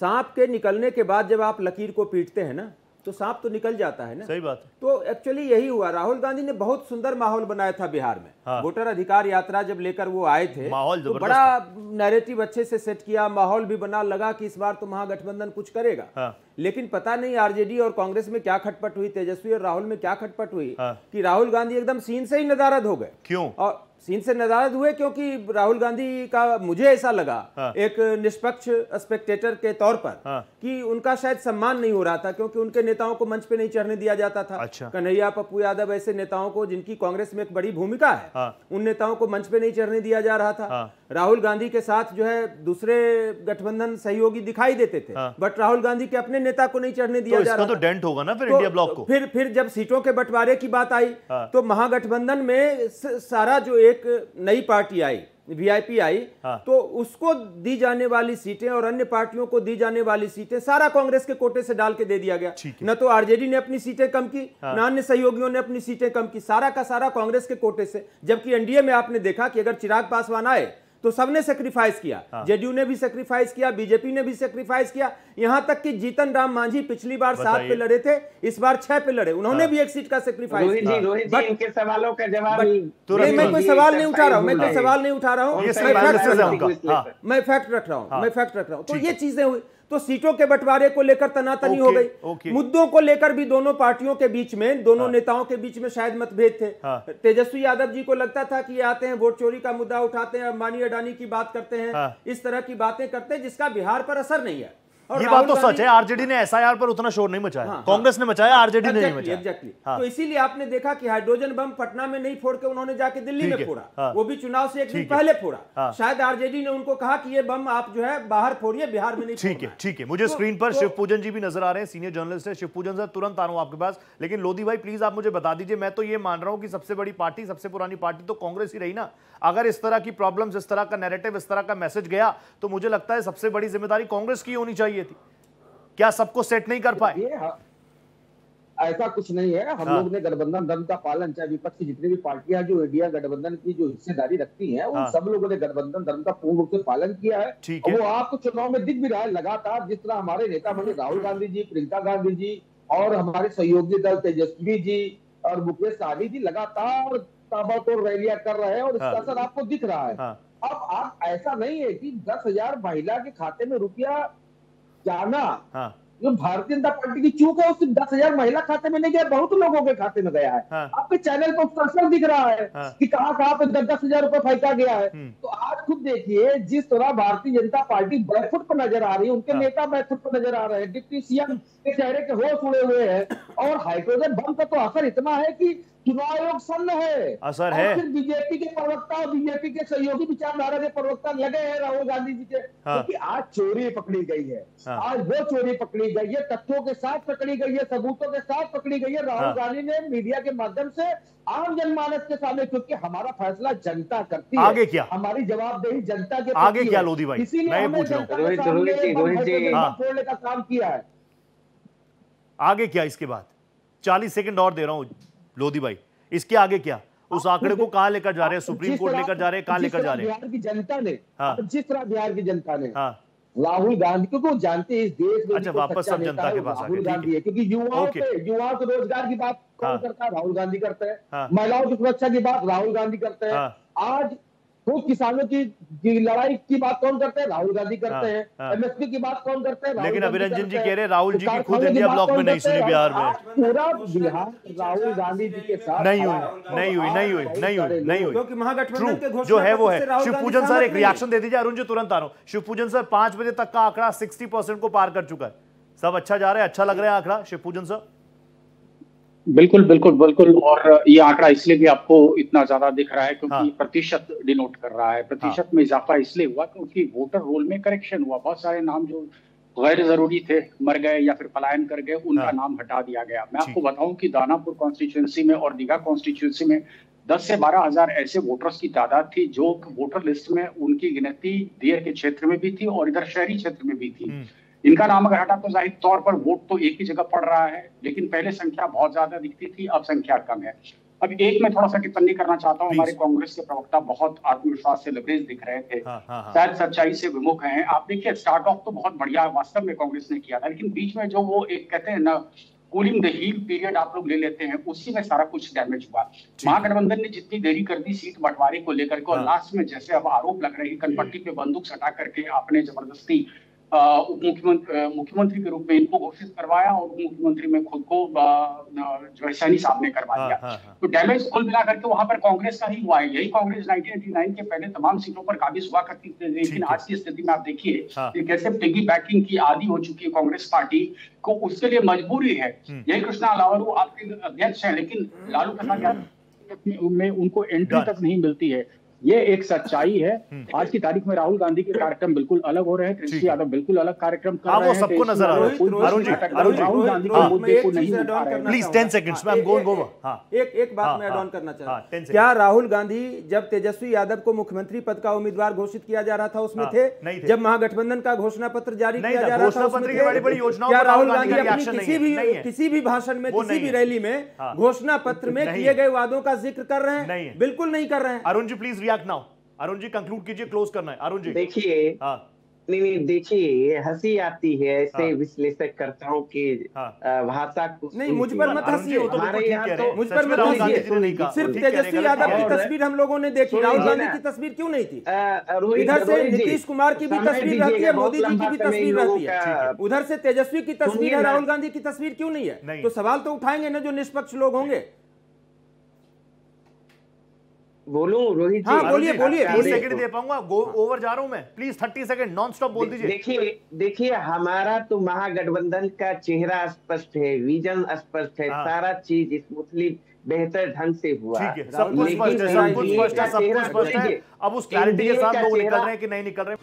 सांप के निकलने के बाद जब आप लकीर को पीटते हैं ना, तो सांप तो निकल जाता है ना। सही बात है। तो एक्चुअली यही हुआ। राहुल गांधी ने बहुत सुंदर माहौल बनाया था बिहार में। वोटर अधिकार यात्रा जब लेकर वो आए थे, माहौल तो बड़ा नैरेटिव अच्छे से सेट किया, माहौल भी बना, लगा कि इस बार तो महागठबंधन कुछ करेगा। लेकिन पता नहीं आरजेडी और कांग्रेस में क्या खटपट हुई, तेजस्वी और राहुल में क्या खटपट हुई कि राहुल गांधी एकदम सीन से ही नदारद हो गए। क्यों? और सीन से नदारद हुए क्योंकि राहुल गांधी का, मुझे ऐसा लगा एक निष्पक्ष स्पेक्टेटर के तौर पर, कि उनका शायद सम्मान नहीं हो रहा था, क्योंकि उनके नेताओं को मंच पे नहीं चढ़ने दिया जाता था। अच्छा। कन्हैया, पप्पू यादव ऐसे नेताओं को, जिनकी कांग्रेस में एक बड़ी भूमिका है, उन नेताओं को मंच पे नहीं चढ़ने दिया जा रहा था। राहुल गांधी के साथ जो है दूसरे गठबंधन सहयोगी दिखाई देते थे, बट राहुल गांधी के अपने नेता को नहीं चढ़ने दिया जा रहा था। तो डेंट होगा ना फिर इंडिया ब्लॉक को। फिर जब सीटों के बंटवारे की बात आई, तो महागठबंधन में सारा जो एक नई पार्टी आई, वीआईपी आई, तो उसको दी जाने वाली सीटें और अन्य पार्टियों को दी जाने वाली सीटें सारा कांग्रेस के कोटे से डाल के दे दिया गया। न तो आरजेडी ने अपनी सीटें कम की, न अन्य सहयोगियों ने अपनी सीटें कम की, सारा का सारा कांग्रेस के कोटे से। जबकि एनडीए में आपने देखा कि अगर चिराग पासवान आए तो सबने सेक्रीफाइस किया, जेडीयू ने भी सेक्रीफाइस किया, बीजेपी ने भी सेक्रीफाइस किया, यहां तक कि जीतन राम मांझी पिछली बार 7 पे लड़े थे, इस बार 6 पे लड़े, उन्होंने भी एक सीट का सेक्रीफाइस किया। रोहित जी, इनके सवालों का जवाब मैं कोई सवाल नहीं उठा रहा हूं, मैं कोई सवाल नहीं उठा रहा हूं, मैं फैक्ट रख रहा हूं। तो ये चीजें हुई, तो सीटों के बंटवारे को लेकर तनातनी हो गई। मुद्दों को लेकर भी दोनों पार्टियों के बीच में, दोनों नेताओं के बीच में शायद मतभेद थे। तेजस्वी यादव जी को लगता था कि ये आते हैं, वोट चोरी का मुद्दा उठाते हैं, अंबानी अडानी की बात करते हैं, इस तरह की बातें करते हैं जिसका बिहार पर असर नहीं है। ये बात तो सच है, आरजेडी ने एसआईआर पर उतना शोर नहीं मचाया, कांग्रेस ने मचाया, आरजेडी ने नहीं मचाया। एग्जैक्टली। तो इसीलिए आपने देखा कि हाइड्रोजन बम पटना में नहीं फोड़ के उन्होंने जाके दिल्ली में फोड़ा, वो भी चुनाव से एक दिन पहले फोड़ा। शायद आरजेडी ने उनको कहा कि ये बम आप जो है बाहर फोड़िए, बिहार में नहीं। ठीक है। मुझे स्क्रीन पर शिवपूजन जी भी नजर आ रहे हैं, सीनियर जर्नलिस्ट है। शिवपूजन सर, तुरंत आ रहा हूं आपके पास, लेकिन लोधी भाई प्लीज आप मुझे बता दीजिए, मैं तो ये मान रहा हूं कि सबसे बड़ी पार्टी, सबसे पुरानी पार्टी तो कांग्रेस ही रही ना। अगर इस तरह की प्रॉब्लम्स, इस तरह का नैरेटिव, इस तरह का मैसेज गया, तो मुझे लगता है सबसे बड़ी जिम्मेदारी कांग्रेस की होनी चाहिए थी। क्या सबको सेट नहीं कर पाए? ऐसा कुछ नहीं है। हम लोग ने गठबंधन धर्म का पालन, चाहे विपक्ष की जितनी भी पार्टियां जो इंडिया गठबंधन की जो हिस्सेदारी रखती हैं, उन सब लोगों ने गठबंधन धर्म का पूर्ण रूप से पालन किया है। और वो आपको चुनाव में दिख भी रहा है लगातार, जिस तरह हमारे नेता बने राहुल गांधी जी, प्रियंका गांधी जी और हमारे सहयोगी दल तेजस्वी जी और मुकेश सहनी जी लगातार ताबड़तोड़ रैलियां कर रहे हैं, और इसका असर आपको दिख रहा है। अब आप ऐसा नहीं है कि 10,000 महिला के खाते में रुपया जाना जो भारतीय जनता पार्टी की चूक है, उससे 10,000 महिला खाते में नहीं गया, बहुत लोगों के खाते में गया है। आपके चैनल पर उसका असर दिख रहा है कि कहां पे 10,000 रुपए फेंका गया है। तो आज खुद देखिए, जिस तरह भारतीय जनता पार्टी बैकफुट पर नजर आ रही है, उनके नेता बैकफुट पर नजर आ रहे हैं, डिप्टी सीएम के चेहरे के होश उड़े हुए हैं, और हाइड्रोजन बम का तो असर इतना है कि चुनाव आयोग सन्न है, असर है। फिर बीजेपी के प्रवक्ता और बीजेपी के सहयोगी विचारधारा के प्रवक्ता लगे हैं राहुल गांधी जी के, क्योंकि आज चोरी पकड़ी गई है। आज वो चोरी पकड़ी गई है, तथ्यों के साथ पकड़ी गई है, सबूतों के साथ पकड़ी गई है। राहुल गांधी ने मीडिया के माध्यम से आम जनमानस के सामने, क्योंकि हमारा फैसला जनता करती है, आगे क्या, हमारी जवाबदेही जनता के आगे क्या लोधी भाई, इसीलिए हमने जनता के सामने फोड़ने का काम किया है। आगे क्या इसके बाद? 40 सेकंड और दे रहा हूं लोधी भाई, इसके आगे क्या? उस आंकड़े को कहां लेकर जा रहे हैं? सुप्रीम कोर्ट लेकर जा रहे हैं? कहां लेकर जा रहे हैं? बिहार की जनता ने, जिस तरह बिहार की जनता ने राहुल गांधी, क्योंकि वो जानते हैं इस देश में, अच्छा वापस सब जनता के पास राहुल गांधी है, क्योंकि युवाओं के रोजगार की बात कौन करता है? राहुल गांधी करते हैं। महिलाओं की सुरक्षा की बात राहुल गांधी करते हैं। आज खुद किसानों की लड़ाई की बात कौन करते हैं? राहुल गांधी करते हैं। एमएसपी की बात कौन करते हैं? लेकिन अभिरंजन जी कह रहे राहुल जी की खुद इंडिया ब्लॉक में नहीं सुनी बिहार में। पूरा बिहार राहुल गांधी जी के साथ नहीं हुई, क्योंकि महागठबंधन के घोषणा जो है वो है। शिवपूजन सर एक रिएक्शन दे दीजिए। अरुण जी तुरंत आ रहा हूं। शिवपूजन सर, 5 बजे तक का आंकड़ा 60% को पार कर चुका है, सब अच्छा जा रहा है, अच्छा लग रहा है आंकड़ा शिवपूजन सर? बिल्कुल बिल्कुल बिल्कुल। और ये आंकड़ा इसलिए भी आपको इतना ज्यादा दिख रहा है क्योंकि प्रतिशत डिनोट कर रहा है। प्रतिशत में इजाफा इसलिए हुआ क्योंकि वोटर रोल में करेक्शन हुआ। बहुत सारे नाम जो गैर जरूरी थे, मर गए या फिर पलायन कर गए, उनका नाम हटा दिया गया। मैं आपको बताऊं कि दानापुर कॉन्स्टिट्यूंसी में और दीघा कॉन्स्टिट्यूंसी में 10 से 12 हजार ऐसे वोटर्स की तादाद थी जो वोटर लिस्ट में उनकी गिनती देर के क्षेत्र में भी थी और इधर शहरी क्षेत्र में भी थी। इनका नाम अगर हटा तो जाहिर तौर पर वोट तो एक ही जगह पड़ रहा है, लेकिन पहले संख्या बहुत ज्यादा दिखती थी, अब संख्या कम है। अब एक मैं थोड़ा सा टिप्पणी करना चाहता हूँ। हमारे कांग्रेस के प्रवक्ता बहुत आत्मविश्वास से लबरेज दिख रहे थे, शायद सच्चाई से विमुख हैं। आप देखिए, स्टार्ट ऑफ तो बहुत बढ़िया वास्तव में कांग्रेस ने किया था, लेकिन बीच में जो वो एक कहते हैं ना कूलिंग द हील पीरियड आप लोग ले लेते हैं, उसी में सारा कुछ डैमेज हुआ। महागठबंधन ने जितनी देरी कर दी सीट बंटवारे को लेकर के, और लास्ट में जैसे अब आरोप लग रहे हैं कनपट्टी पे बंदूक सटा करके आपने जबरदस्ती मुख्यमंत्री के रूप में इनको घोषित करवाया और उप मुख्यमंत्री में खुद को जो है सैनी साहब ने करवा दिया। तो डैमेज कुल मिला करके वहां पर कांग्रेस का ही हुआ है। यही कांग्रेस 1989 के पहले तमाम सीटों पर काबिज हुआ करती थी, लेकिन आज की स्थिति में आप देखिए कि कैसे पिगी बैकिंग की आदी हो चुकी है कांग्रेस पार्टी को, उसके लिए मजबूरी है। यही कृष्णा अलावरू आपके अध्यक्ष है, लेकिन लालू प्रसाद यादव में उनको एंट्री तक नहीं मिलती है। ये एक सच्चाई है। आज की तारीख में राहुल गांधी के कार्यक्रम बिल्कुल अलग हो रहे हैं, तेजस्वी यादव बिल्कुल अलग कार्यक्रम कर रहे हैं। सबको नजर आ रहा है। राहुल गांधी के मुद्दे को नहीं उठा रहे हैं। प्लीज 10 सेकंड्स में एक बात मैं ऐड ऑन करना चाहता हूं। क्या राहुल गांधी जब तेजस्वी यादव को मुख्यमंत्री पद का उम्मीदवार घोषित किया जा रहा था उसमें थे? जब महागठबंधन का घोषणा पत्र जारी किया जा रहा था उसमें थे? क्या राहुल गांधी अपनी किसी भी भाषण में, किसी भी रैली में घोषणा पत्र में किए गए वादों का जिक्र कर रहे हैं? बिल्कुल नहीं कर रहे हैं। Arun ji please react now. Arun ji conclude कीजिए, क्लोज करना है। अरुण जी देखिए, नहीं देखिए, हंसी आती है ऐसे विश्लेषक कर्ताओं की भाषा को। नहीं, मुझ पर मत हंसिए, हमारे यहाँ तो मुझ पर मत हंसिए। सिर्फ तेजस्वी यादव की तस्वीर हम लोगों ने देखी, राहुल गांधी की तस्वीर क्यों नहीं थी? इधर से नीतीश कुमार की भी तस्वीर रहती है, मोदी जी की भी तस्वीर रहती है, उधर से तेजस्वी की तस्वीर है, राहुल गांधी की तस्वीर क्यों नहीं है? तो सवाल तो उठाएंगे ना जो निष्पक्ष लोग होंगे। बोलूं रोहित जी? हाँ, बोलिए बोलिए। 30 सेकंड दे पाऊंगा, ओवर जा रहा हूं मैं, प्लीज 30 सेकंड नॉन स्टॉप बोल दीजिए। देखिए हमारा तो महागठबंधन का चेहरा स्पष्ट है, विजन स्पष्ट है, सारा चीज स्मूथली बेहतर ढंग से हुआ। ठीक है, सब कुछ स्पष्ट है, सब कुछ स्पष्ट है। अब उस क्लैरिटी के साथ लोग निकल रहे हैं कि नहीं निकल रहे।